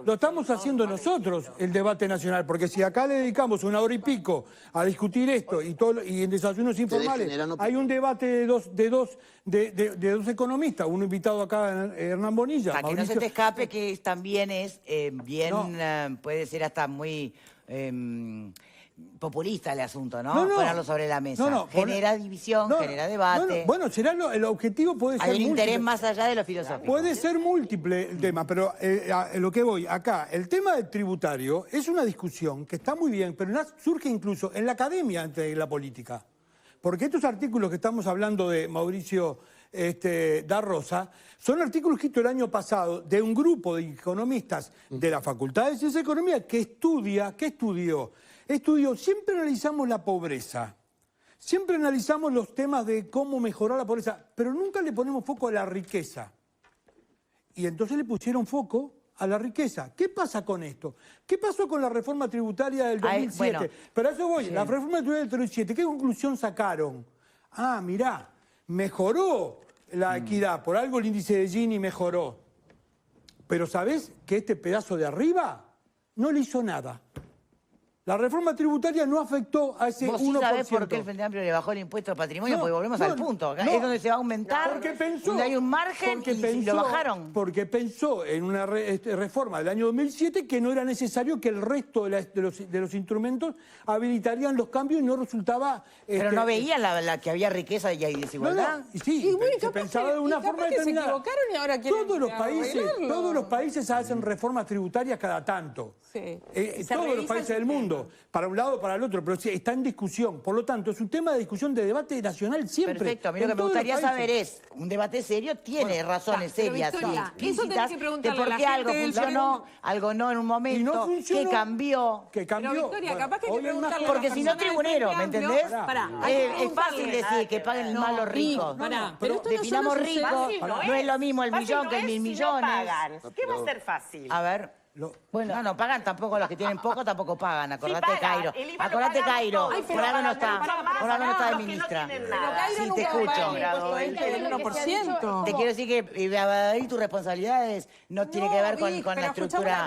[SPEAKER 9] Lo estamos haciendo nosotros, el debate nacional, porque si acá le dedicamos una hora y pico a discutir esto y en desayunos informales hay un debate de dos economistas, uno invitado acá, Hernán Bonilla.
[SPEAKER 1] Para que no se te escape que también es puede ser hasta muy populista el asunto, ¿no? Ponerlo sobre la mesa. Genera división, genera debate.
[SPEAKER 9] Bueno, será el objetivo puede ser
[SPEAKER 1] Hay un
[SPEAKER 9] múltiple.
[SPEAKER 1] interés más allá de lo filosófico.
[SPEAKER 9] Puede ser múltiple el tema, pero a lo que voy acá, el tema del tributario es una discusión que está muy bien, pero surge incluso en la academia antes de la política. Porque estos artículos que estamos hablando de Mauricio da Rosa son artículos escritos el año pasado de un grupo de economistas de la Facultad de Ciencias de Economía que estudió, siempre analizamos la pobreza, siempre analizamos los temas de cómo mejorar la pobreza, pero nunca le ponemos foco a la riqueza. Y entonces le pusieron foco a la riqueza. ¿Qué pasa con esto? ¿Qué pasó con la reforma tributaria del 2007? Pero a eso voy, la reforma tributaria del 2007, ¿qué conclusión sacaron? Mirá, mejoró la equidad, por algo el índice de Gini mejoró. Pero ¿sabés que este pedazo de arriba no le hizo nada? La reforma tributaria no afectó a ese 1%.
[SPEAKER 1] ¿Vos sí sabés por qué el Frente Amplio le bajó el impuesto al patrimonio?
[SPEAKER 9] No,
[SPEAKER 1] porque volvemos al punto. Acá es donde se va a aumentar,
[SPEAKER 9] porque pensó,
[SPEAKER 1] donde hay un margen y lo bajaron.
[SPEAKER 9] Porque pensó en una reforma del año 2007 que no era necesario, que el resto de los instrumentos habilitarían los cambios y no resultaba...
[SPEAKER 1] Pero no veían la que había riqueza y hay desigualdad.
[SPEAKER 9] Sí, se pensaba de una forma determinada.
[SPEAKER 2] Se equivocaron y ahora quieren
[SPEAKER 9] Todos los países hacen reformas tributarias cada tanto.
[SPEAKER 2] Sí.
[SPEAKER 9] Todos los países del mundo, para un lado o para el otro, pero está en discusión. Por lo tanto, es un tema de discusión, de debate nacional siempre.
[SPEAKER 1] Perfecto, a mí lo que me gustaría saber es, un debate serio tiene razones serias y explícitas de por qué algo funcionó, algo no en un momento, qué cambió.
[SPEAKER 2] Pero Victoria, capaz que hay que preguntarle
[SPEAKER 1] porque si no, tribunero, ¿me entendés? Es fácil decir que paguen más los ricos.
[SPEAKER 2] Pero
[SPEAKER 1] definamos ricos, no es lo mismo el millón que el 1000 millones.
[SPEAKER 10] ¿Qué va a ser fácil?
[SPEAKER 1] A ver... Bueno, no pagan tampoco, los que tienen poco tampoco pagan, acordate de Cairo. Acordate Cairo, por algo no está de ministra. Sí, te escucho. Te quiero decir que ahí tus responsabilidades no tiene que ver con la estructura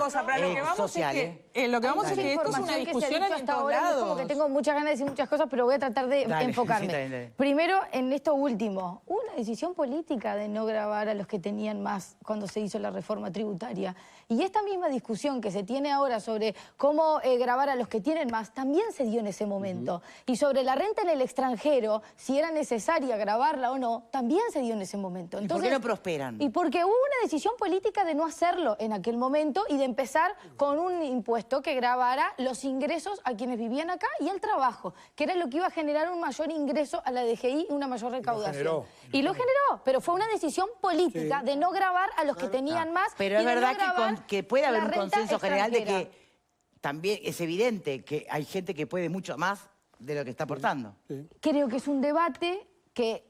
[SPEAKER 1] social.
[SPEAKER 2] Lo que vamos es que esto es una discusión en todos lados.
[SPEAKER 13] Como que tengo muchas ganas de decir muchas cosas, pero voy a tratar de enfocarme.
[SPEAKER 1] Dale.
[SPEAKER 13] Primero, en esto último, una decisión política de no gravar a los que tenían más cuando se hizo la reforma tributaria. Y esta misma discusión que se tiene ahora sobre cómo gravar a los que tienen más, también se dio en ese momento. Y sobre la renta en el extranjero, si era necesaria gravarla o no, también se dio en ese momento.
[SPEAKER 1] Entonces, ¿y por qué no prosperan?
[SPEAKER 13] Y porque hubo una decisión política de no hacerlo en aquel momento y de empezar con un impuesto que gravara los ingresos a quienes vivían acá y el trabajo, que era lo que iba a generar un mayor ingreso a la DGI y una mayor recaudación. Y lo generó, pero fue una decisión política de no gravar a los que tenían más.
[SPEAKER 1] Pero es verdad que puede haber un consenso general de que también es evidente que hay gente que puede mucho más de lo que está aportando.
[SPEAKER 13] Creo que es un debate que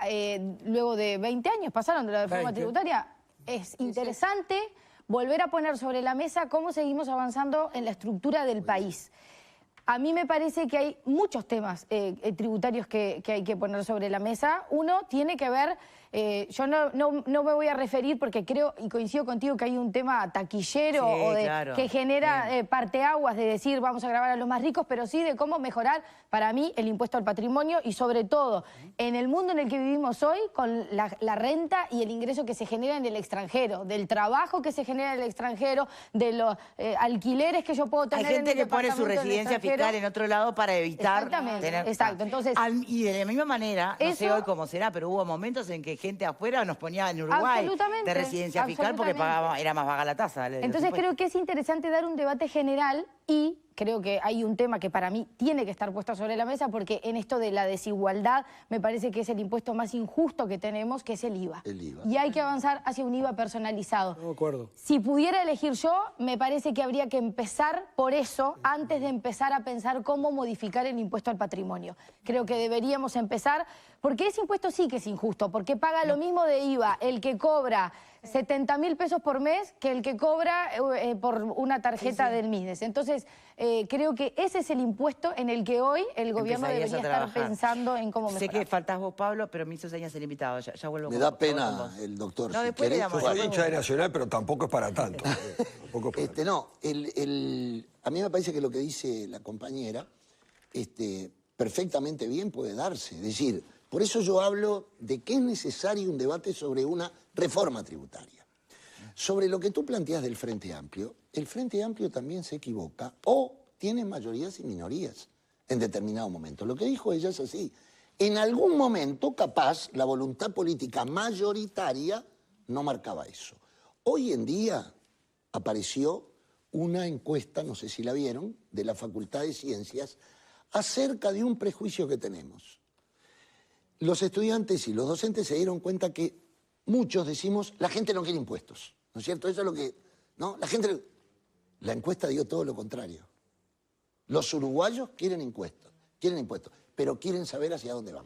[SPEAKER 13] luego de 20 años pasaron de la reforma tributaria, es interesante volver a poner sobre la mesa cómo seguimos avanzando en la estructura del país. A mí me parece que hay muchos temas tributarios que hay que poner sobre la mesa. Uno tiene que ver, yo no me voy a referir porque creo y coincido contigo que hay un tema taquillero que genera parteaguas de decir vamos a gravar a los más ricos, pero sí de cómo mejorar para mí el impuesto al patrimonio y sobre todo en el mundo en el que vivimos hoy con la renta y el ingreso que se genera en el extranjero, del trabajo que se genera en el extranjero, de los alquileres que yo puedo tener en el
[SPEAKER 1] departamento. Hay gente que pone su residencia fiscal en otro lado para evitar tener...
[SPEAKER 13] Exacto, entonces...
[SPEAKER 1] Y de la misma manera, no sé hoy cómo será, pero hubo momentos en que gente afuera nos ponía en Uruguay de residencia fiscal porque era más baja la tasa.
[SPEAKER 13] Entonces creo que es interesante dar un debate general y creo que hay un tema que para mí tiene que estar puesto sobre la mesa porque en esto de la desigualdad me parece que es el impuesto más injusto que tenemos, que es el IVA. Y hay que avanzar hacia un IVA personalizado.
[SPEAKER 9] No me acuerdo.
[SPEAKER 13] Si pudiera elegir yo, me parece que habría que empezar por eso antes de empezar a pensar cómo modificar el impuesto al patrimonio. Creo que deberíamos empezar, porque ese impuesto sí que es injusto, porque paga lo mismo de IVA el que cobra 70.000 pesos por mes que el que cobra por una tarjeta del Mides. Entonces, creo que ese es el impuesto en el que hoy el gobierno debería estar pensando en cómo mejorar.
[SPEAKER 1] Sé que faltás vos, Pablo, pero me hizo señas el invitado. Ya vuelvo.
[SPEAKER 6] Me da pena el doctor.
[SPEAKER 1] No, después le damos.
[SPEAKER 3] Soy hincha de Nacional, pero tampoco es para tanto.
[SPEAKER 6] A mí me parece que lo que dice la compañera perfectamente bien puede darse. Es decir, por eso yo hablo de que es necesario un debate sobre una reforma tributaria. Sobre lo que tú planteas del Frente Amplio, el Frente Amplio también se equivoca o tiene mayorías y minorías en determinado momento. Lo que dijo ella es así. En algún momento, capaz, la voluntad política mayoritaria no marcaba eso. Hoy en día apareció una encuesta, no sé si la vieron, de la Facultad de Ciencias, acerca de un prejuicio que tenemos. Los estudiantes y los docentes se dieron cuenta que muchos decimos, la gente no quiere impuestos, ¿no es cierto? Eso es lo que... ¿no? La encuesta dio todo lo contrario. Los uruguayos quieren impuestos, pero quieren saber hacia dónde van.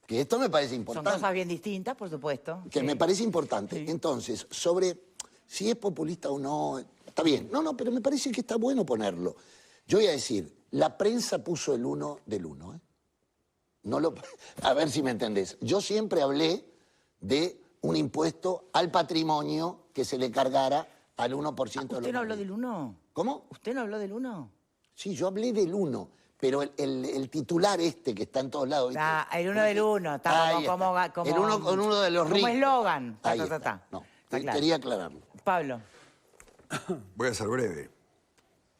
[SPEAKER 6] Que esto me parece importante.
[SPEAKER 1] Son cosas bien distintas, por supuesto.
[SPEAKER 6] Que me parece importante. Entonces, sobre si es populista o no, está bien. No, pero me parece que está bueno ponerlo. Yo voy a decir, la prensa puso el 1 del 1, ¿eh? A ver si me entendés. Yo siempre hablé de un impuesto al patrimonio que se le cargara al 1% de los...
[SPEAKER 1] ¿Usted no habló del 1?
[SPEAKER 6] ¿Cómo?
[SPEAKER 1] ¿Usted no habló del 1?
[SPEAKER 6] Sí, yo hablé del 1, pero el titular este que está en todos lados.
[SPEAKER 1] Ah, el 1 del 1, está como
[SPEAKER 6] el 1 con uno de los ricos.
[SPEAKER 1] Como eslogan.
[SPEAKER 6] Ahí está. No,
[SPEAKER 1] claro.
[SPEAKER 6] quería aclararlo.
[SPEAKER 1] Pablo.
[SPEAKER 3] Voy a ser breve,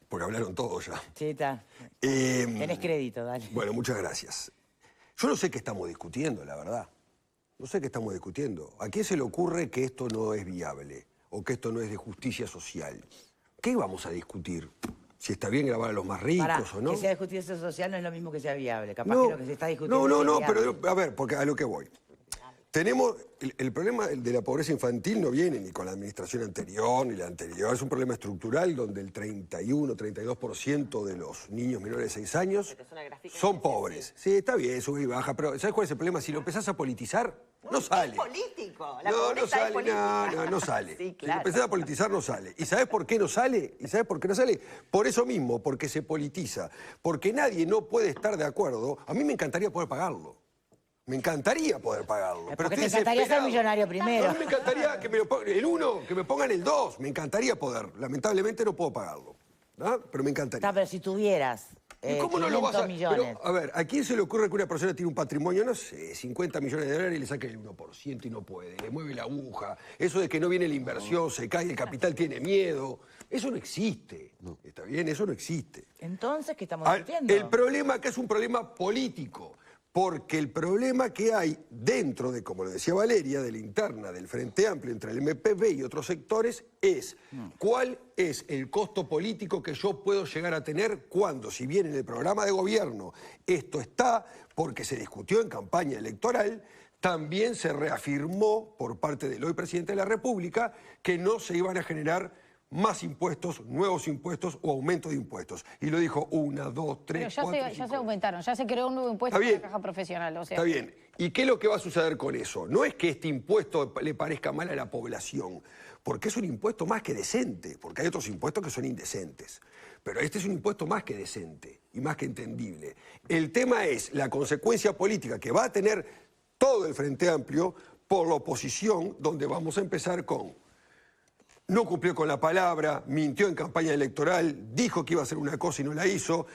[SPEAKER 3] porque hablaron todos ya.
[SPEAKER 1] Sí, está. Tenés crédito, dale.
[SPEAKER 3] Bueno, muchas gracias. Yo no sé qué estamos discutiendo, la verdad. No sé qué estamos discutiendo. ¿A quién se le ocurre que esto no es viable o que esto no es de justicia social? ¿Qué vamos a discutir? Si está bien grabar a los más ricos o no.
[SPEAKER 1] Que sea de justicia social no es lo mismo que sea viable. Capaz que lo que se está discutiendo
[SPEAKER 3] No, pero a ver, porque a lo que voy. Tenemos, el problema de la pobreza infantil no viene ni con la administración anterior ni la anterior. Es un problema estructural donde el 31-32% de los niños menores de 6 años son pobres. Sí, está bien, sube y baja, pero ¿sabes cuál es el problema? Si lo empezás a politizar, no sale.
[SPEAKER 10] Es político.
[SPEAKER 3] No sale, no sale.
[SPEAKER 10] Sí, claro.
[SPEAKER 3] Si lo empezás a politizar, no sale. ¿Y sabés por qué no sale? Por eso mismo, porque se politiza. Porque nadie no puede estar de acuerdo. A mí me encantaría poder pagarlo. Me encantaría poder pagarlo. Pero
[SPEAKER 1] porque te encantaría ser millonario primero.
[SPEAKER 3] A mí me encantaría que me lo pongan el 1, que me pongan el 2. Me encantaría poder. Lamentablemente no puedo pagarlo. ¿No? Pero me encantaría.
[SPEAKER 1] Pero si tuvieras
[SPEAKER 3] ¿Y cómo no lo vas a...?
[SPEAKER 1] millones.
[SPEAKER 3] Pero, a ver, ¿a quién se le ocurre que una persona tiene un patrimonio, no sé, 50 millones de dólares y le saque el 1% y no puede? Le mueve la aguja. Eso de que no viene la inversión, se cae, el capital tiene miedo. Eso no existe. ¿Está bien? Eso no existe.
[SPEAKER 1] Entonces, ¿qué estamos discutiendo?
[SPEAKER 3] El problema acá es un problema político. Porque el problema que hay dentro de, como lo decía Valeria, de la interna del Frente Amplio entre el MPV y otros sectores es cuál es el costo político que yo puedo llegar a tener cuando, si bien en el programa de gobierno esto está porque se discutió en campaña electoral, también se reafirmó por parte del hoy presidente de la República que no se iban a generar más impuestos, nuevos impuestos o aumento de impuestos. Y lo dijo 1, 2, 3, 4,
[SPEAKER 13] ya se aumentaron, ya se creó un nuevo impuesto en la caja profesional. O sea.
[SPEAKER 3] Está bien. ¿Y qué es lo que va a suceder con eso? No es que este impuesto le parezca mal a la población, porque es un impuesto más que decente, porque hay otros impuestos que son indecentes. Pero este es un impuesto más que decente y más que entendible. El tema es la consecuencia política que va a tener todo el Frente Amplio por la oposición, donde vamos a empezar con... No cumplió con la palabra, mintió en campaña electoral, dijo que iba a hacer una cosa y no la hizo.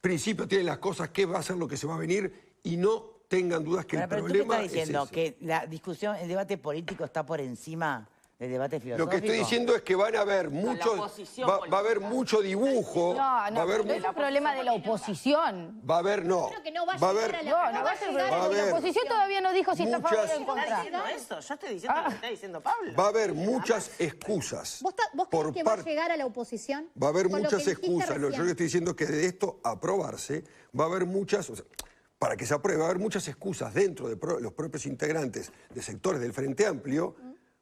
[SPEAKER 3] Principio tiene las cosas, qué va a ser lo que se va a venir y no tengan dudas que el problema
[SPEAKER 1] ¿Pero tú qué estás diciendo?
[SPEAKER 3] es ese.
[SPEAKER 1] ¿Que la discusión, el debate político está por encima del debate filosófico?
[SPEAKER 3] Lo que estoy diciendo es que van a haber muchos, va a haber mucho dibujo.
[SPEAKER 13] No es un problema de la oposición.
[SPEAKER 3] Va a haber, no.
[SPEAKER 4] Creo que no va a
[SPEAKER 3] Va a
[SPEAKER 4] llegar
[SPEAKER 3] haber,
[SPEAKER 13] No va a ser problema. La oposición todavía no dijo si está a favor o en contra.
[SPEAKER 10] Eso, yo estoy diciendo lo que está diciendo Pablo.
[SPEAKER 3] va a haber muchas excusas.
[SPEAKER 4] ¿Vos crees que va a llegar a la oposición?
[SPEAKER 3] Va a haber
[SPEAKER 4] Con lo
[SPEAKER 3] muchas
[SPEAKER 4] que dijiste
[SPEAKER 3] excusas. Yo
[SPEAKER 4] recién.
[SPEAKER 3] le estoy diciendo que de esto aprobarse va a haber muchas, o sea, para que se apruebe, va a haber muchas excusas dentro de los propios integrantes de sectores del Frente Amplio,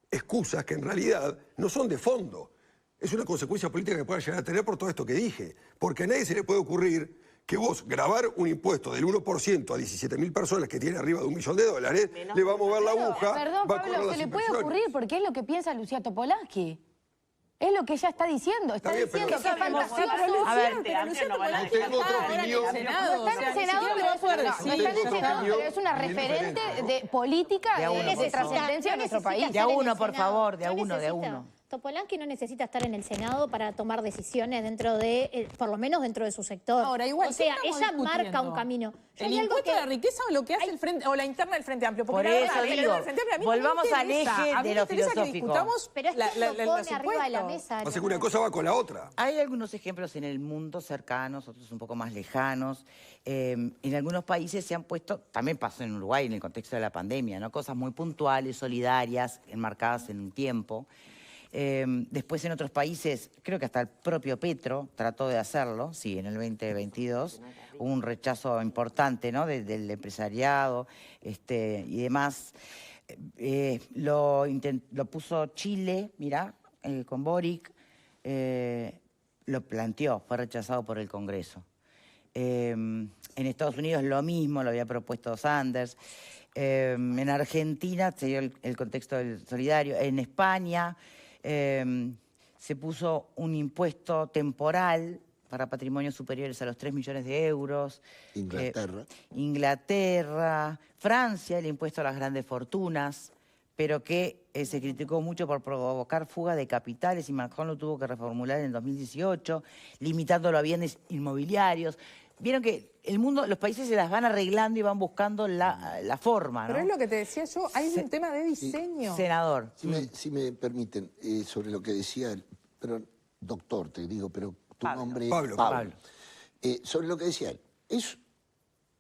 [SPEAKER 3] excusas que en realidad no son de fondo. Es una consecuencia política que pueda llegar a tener por todo esto que dije. Porque a nadie se le puede ocurrir que vos grabar un impuesto del 1% a 17.000 personas que tiene arriba de $1 millón, le va a mover la aguja.
[SPEAKER 13] Perdón,
[SPEAKER 3] va a correr
[SPEAKER 13] Pablo,
[SPEAKER 3] las
[SPEAKER 13] se le puede
[SPEAKER 3] inversiones.
[SPEAKER 13] ocurrir porque es lo que piensa Lucía Topolansky. Es lo que ella está diciendo. Está
[SPEAKER 3] bien, pero-
[SPEAKER 13] diciendo que es fantasioso.
[SPEAKER 1] A ver,
[SPEAKER 10] Pero Lucía Topolansky
[SPEAKER 3] tengo otra opinión.
[SPEAKER 13] No está en el Senado, pero es una referente de política de trascendencia de nuestro país.
[SPEAKER 1] De a uno, por favor, de a uno.
[SPEAKER 4] Topolansky no necesita estar en el Senado para tomar decisiones dentro de, por lo menos dentro de su sector.
[SPEAKER 2] Ahora, igual,
[SPEAKER 4] o sea,
[SPEAKER 2] ¿qué estamos
[SPEAKER 4] ella marca
[SPEAKER 2] discutiendo?
[SPEAKER 4] un camino. Yo
[SPEAKER 2] ¿El
[SPEAKER 4] hay algo
[SPEAKER 2] impuesto a la riqueza o lo que hace el Frente, o la interna del Frente Amplio? Porque
[SPEAKER 1] Por
[SPEAKER 2] la
[SPEAKER 1] eso
[SPEAKER 2] verdad, la
[SPEAKER 1] digo,
[SPEAKER 2] interna del Frente Amplio a mí no me
[SPEAKER 1] volvamos al
[SPEAKER 2] interesa.
[SPEAKER 1] eje
[SPEAKER 2] A mí
[SPEAKER 1] de
[SPEAKER 2] me
[SPEAKER 1] lo
[SPEAKER 2] interesa que
[SPEAKER 1] filosófico.
[SPEAKER 2] discutamos
[SPEAKER 4] Pero es que lo pone
[SPEAKER 2] los
[SPEAKER 4] arriba de la
[SPEAKER 2] impuestos.
[SPEAKER 4] mesa.
[SPEAKER 3] Pasa que una cosa va con la otra.
[SPEAKER 1] Hay algunos ejemplos en el mundo cercanos, otros un poco más lejanos. En algunos países se han puesto, también pasó en Uruguay en el contexto de la pandemia, ¿no? Cosas muy puntuales, solidarias, enmarcadas en un tiempo. Después en otros países, creo que hasta el propio Petro trató de hacerlo, sí, en el 2022. Hubo un rechazo importante, ¿no? del empresariado y demás. Lo puso Chile, mirá, con Boric. Lo planteó, fue rechazado por el Congreso. En Estados Unidos lo mismo, lo había propuesto Sanders. En Argentina se dio el contexto del solidario. En España se puso un impuesto temporal para patrimonios superiores a los 3 millones de euros.
[SPEAKER 6] Inglaterra.
[SPEAKER 1] Inglaterra. Francia, el impuesto a las grandes fortunas. pero que se criticó mucho por provocar fuga de capitales y Macron lo tuvo que reformular en el 2018, limitándolo a bienes inmobiliarios. Vieron que el mundo, los países se las van arreglando y van buscando la forma, ¿no?
[SPEAKER 2] Pero es lo que te decía yo, hay un tema de diseño.
[SPEAKER 1] Senador.
[SPEAKER 6] Si me permiten, sobre lo que decía, pero doctor, te digo, pero tu nombre es Pablo. Sobre lo que decía él, es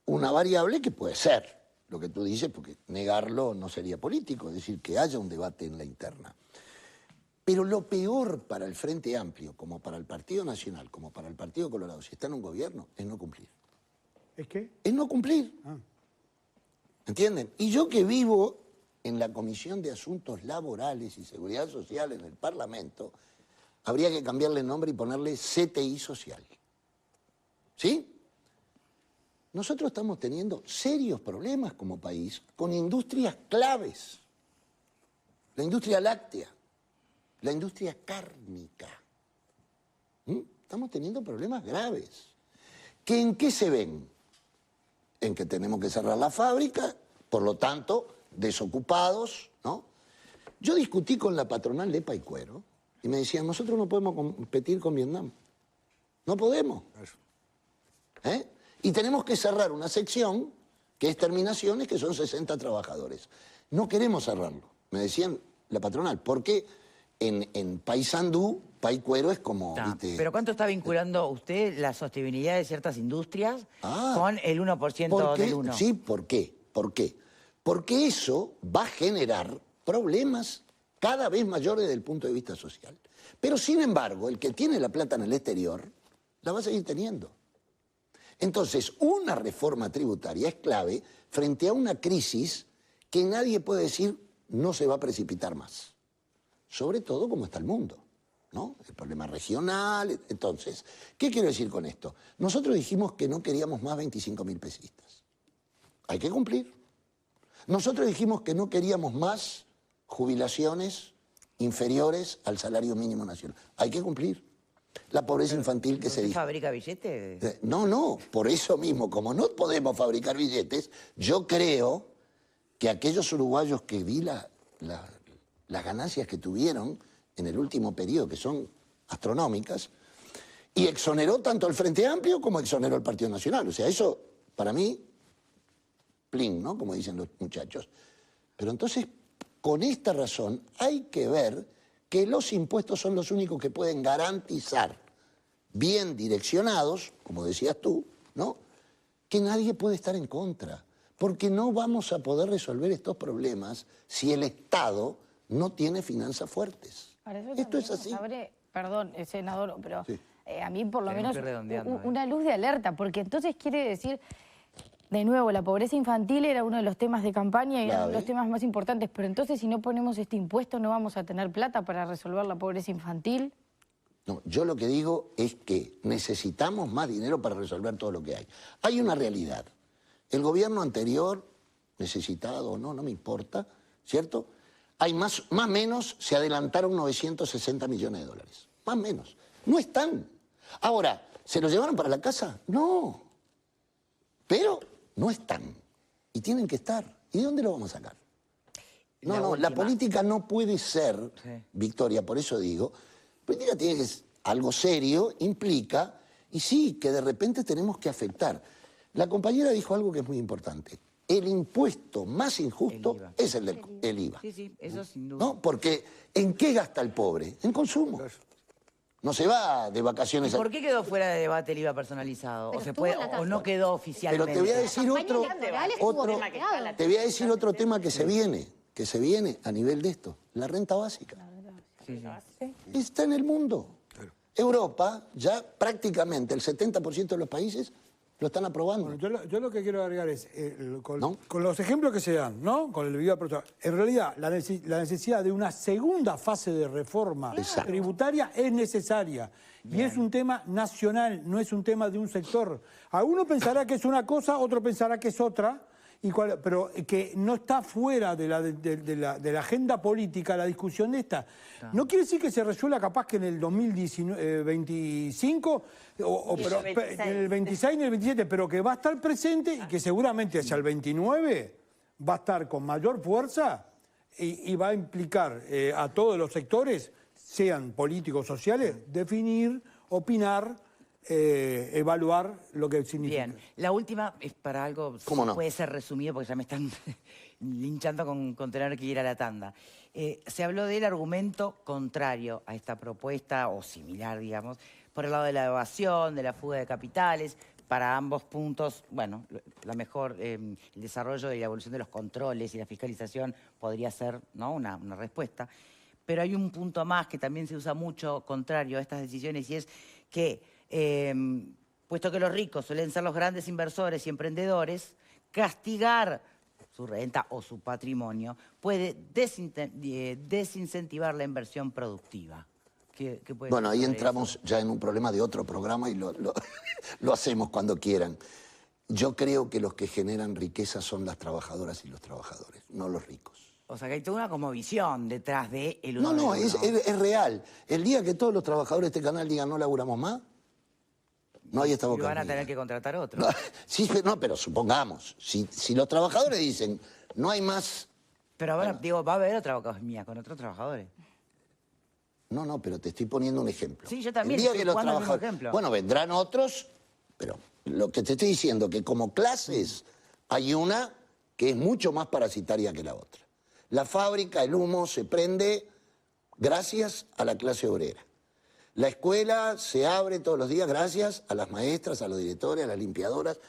[SPEAKER 6] una variable que puede ser lo que tú dices, porque negarlo no sería político, es decir, que haya un debate en la interna. Pero lo peor para el Frente Amplio, como para el Partido Nacional, como para el Partido Colorado, si está en un gobierno, es no cumplir.
[SPEAKER 9] ¿Es qué?
[SPEAKER 6] Es no cumplir. ¿Entienden? Y yo que vivo en la Comisión de Asuntos Laborales y Seguridad Social en el Parlamento, habría que cambiarle el nombre y ponerle CTI Social. ¿Sí? Nosotros estamos teniendo serios problemas como país con industrias claves. La industria láctea, la industria cárnica. Estamos teniendo problemas graves. ¿Que en qué se ven? En que tenemos que cerrar la fábrica, por lo tanto, desocupados, ¿no? Yo discutí con la patronal de Paicuero y me decían, nosotros no podemos competir con Vietnam. No podemos. Y tenemos que cerrar una sección que es terminaciones, que son 60 trabajadores. No queremos cerrarlo, me decían la patronal, porque en Paysandú, Paicuero es como... ¿viste?
[SPEAKER 1] ¿Pero cuánto está vinculando usted la sostenibilidad de ciertas industrias con el 1% del 1%?
[SPEAKER 6] Sí, ¿por qué? ¿Por qué? Porque eso va a generar problemas cada vez mayores desde el punto de vista social. Pero sin embargo, el que tiene la plata en el exterior, la va a seguir teniendo. Entonces, una reforma tributaria es clave frente a una crisis que nadie puede decir no se va a precipitar más. Sobre todo como está el mundo, ¿no? El problema regional. Entonces, ¿qué quiero decir con esto? Nosotros dijimos que no queríamos más 25.000 pesistas. Hay que cumplir. Nosotros dijimos que no queríamos más jubilaciones inferiores al salario mínimo nacional. Hay que cumplir. La pobreza infantil que se dijo.
[SPEAKER 1] ¿Fabrica billetes?
[SPEAKER 6] No, por eso mismo, como no podemos fabricar billetes, yo creo que aquellos uruguayos que vi las ganancias que tuvieron en el último periodo, que son astronómicas, y exoneró tanto el Frente Amplio como exoneró el Partido Nacional. O sea, eso, para mí, plin, ¿no? Como dicen los muchachos. Pero entonces, con esta razón, hay que ver que los impuestos son los únicos que pueden garantizar, bien direccionados, como decías tú, ¿no?, que nadie puede estar en contra, porque no vamos a poder resolver estos problemas si el Estado no tiene finanzas fuertes. Esto es así.
[SPEAKER 13] Perdón, senador, pero
[SPEAKER 6] sí.
[SPEAKER 13] A mí por lo menos
[SPEAKER 1] redondeando,
[SPEAKER 13] una luz de alerta, porque entonces quiere decir... De nuevo, la pobreza infantil era uno de los temas de campaña y era uno de los temas más importantes, pero entonces si no ponemos este impuesto no vamos a tener plata para resolver la pobreza infantil.
[SPEAKER 6] No, yo lo que digo es que necesitamos más dinero para resolver todo lo que hay. Hay una realidad. El gobierno anterior, necesitado o no, no me importa, ¿cierto? Hay más o menos, se adelantaron 960 millones de dólares. Más o menos. No están. Ahora, ¿se los llevaron para la casa? No. Pero no están. Y tienen que estar. ¿Y de dónde lo vamos a sacar? No, la política no puede ser, Victoria, por eso digo, política tiene que ser algo serio, implica, y sí, que de repente tenemos que afectar. La compañera dijo algo que es muy importante. El impuesto más injusto es el IVA.
[SPEAKER 1] Sí, eso sin duda.
[SPEAKER 6] ¿No? Porque ¿en qué gasta el pobre? En consumo. No se va de vacaciones.
[SPEAKER 1] ¿Por qué quedó fuera de debate el IVA personalizado? ¿O no quedó oficialmente?
[SPEAKER 6] Pero te voy a decir otro tema que se viene a nivel de esto, la renta básica. Está en el mundo. Europa, ya prácticamente el 70% de los países lo están aprobando.
[SPEAKER 9] Bueno, yo lo que quiero agregar es, con los ejemplos que se dan, ¿no? Con el IVA personal, en realidad la necesidad de una segunda fase de reforma tributaria es necesaria. Y es un tema nacional, no es un tema de un sector. Alguno pensará que es una cosa, otro pensará que es otra, pero que no está fuera de la agenda política la discusión de esta. No quiere decir que se resuelva capaz que en el 2025, pero en el 26 y en el 27, pero que va a estar presente y que seguramente hacia el 29 va a estar con mayor fuerza y va a implicar a todos los sectores, sean políticos, sociales, definir, opinar, evaluar lo que significa.
[SPEAKER 1] Bien, la última es para algo,
[SPEAKER 6] ¿Cómo no?
[SPEAKER 1] puede ser resumido porque ya me están linchando con tener que ir a la tanda. Se habló del argumento contrario a esta propuesta, o similar, digamos, por el lado de la evasión, de la fuga de capitales. Para ambos puntos, bueno, el desarrollo y la evolución de los controles y la fiscalización podría ser, ¿no?, una respuesta. Pero hay un punto más que también se usa mucho contrario a estas decisiones, y es que, puesto que los ricos suelen ser los grandes inversores y emprendedores, castigar su renta o su patrimonio puede desincentivar la inversión productiva.
[SPEAKER 6] Bueno, ahí entramos ya en un problema de otro programa y lo hacemos cuando quieran. Yo creo que los que generan riqueza son las trabajadoras y los trabajadores, no los ricos.
[SPEAKER 1] O sea, que hay toda una como visión detrás de el uno.
[SPEAKER 6] No, es real. El día que todos los trabajadores de este canal digan no laburamos más, no hay esta boca.
[SPEAKER 1] Y van a tener que contratar otro.
[SPEAKER 6] No, sí, pero supongamos, si los trabajadores dicen no hay más...
[SPEAKER 1] Pero ahora, digo, va a haber otra boca mía con otros trabajadores.
[SPEAKER 6] No, pero te estoy poniendo un ejemplo.
[SPEAKER 1] Sí, yo también
[SPEAKER 6] El día
[SPEAKER 1] estoy
[SPEAKER 6] que los
[SPEAKER 1] jugando el mismo
[SPEAKER 6] trabajadores...
[SPEAKER 1] ejemplo.
[SPEAKER 6] Bueno, vendrán otros, pero lo que te estoy diciendo que como clases hay una que es mucho más parasitaria que la otra. La fábrica, el humo se prende gracias a la clase obrera. La escuela se abre todos los días gracias a las maestras, a los directores, a las limpiadoras.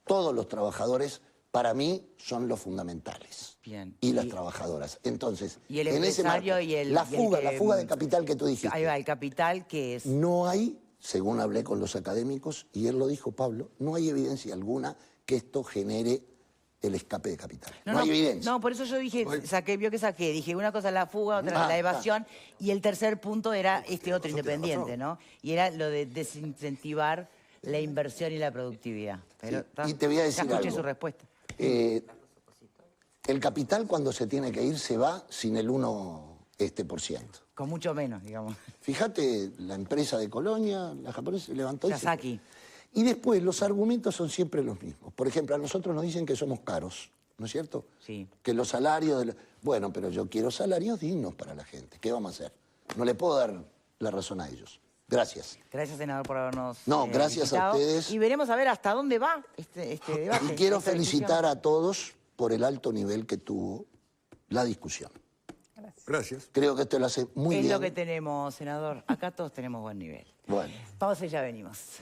[SPEAKER 6] Todos los trabajadores, para mí, son los fundamentales.
[SPEAKER 1] Bien.
[SPEAKER 6] Y las trabajadoras. Entonces,
[SPEAKER 1] y el
[SPEAKER 6] en ese
[SPEAKER 1] empresario
[SPEAKER 6] marco,
[SPEAKER 1] y el...
[SPEAKER 6] la fuga de capital que tú dijiste.
[SPEAKER 1] Ahí va, el capital que es...
[SPEAKER 6] No hay, según hablé con los académicos, y él lo dijo, Pablo, no hay evidencia alguna que esto genere el escape de capital. No hay evidencia.
[SPEAKER 1] No, por eso yo dije, dije una cosa la fuga, otra la evasión, y el tercer punto era este otro independiente, ¿no? Y era lo de desincentivar la inversión y la productividad. Pero,
[SPEAKER 6] y te voy a decir
[SPEAKER 1] ya escuché
[SPEAKER 6] algo.
[SPEAKER 1] su respuesta.
[SPEAKER 6] El capital cuando se tiene que ir se va sin el 1%.
[SPEAKER 1] Con mucho menos, digamos.
[SPEAKER 6] Fíjate, la empresa de Colonia, la japonesa, se levantó
[SPEAKER 1] Yasaki.
[SPEAKER 6] Y después los argumentos son siempre los mismos. Por ejemplo, a nosotros nos dicen que somos caros, ¿no es cierto?
[SPEAKER 1] Sí.
[SPEAKER 6] Que los salarios... Bueno, pero yo quiero salarios dignos para la gente. ¿Qué vamos a hacer? No le puedo dar la razón a ellos. Gracias.
[SPEAKER 1] Gracias, senador, por habernos
[SPEAKER 6] gracias
[SPEAKER 1] invitado.
[SPEAKER 6] a ustedes.
[SPEAKER 1] Y veremos a ver hasta dónde va este debate.
[SPEAKER 6] Y quiero
[SPEAKER 1] esta
[SPEAKER 6] felicitar
[SPEAKER 1] discusión.
[SPEAKER 6] a todos por el alto nivel que tuvo la discusión.
[SPEAKER 3] Gracias.
[SPEAKER 6] Creo que esto lo hace muy bien.
[SPEAKER 1] Es lo que tenemos, senador. Acá todos tenemos buen nivel.
[SPEAKER 6] Bueno.
[SPEAKER 1] Pausa y ya venimos.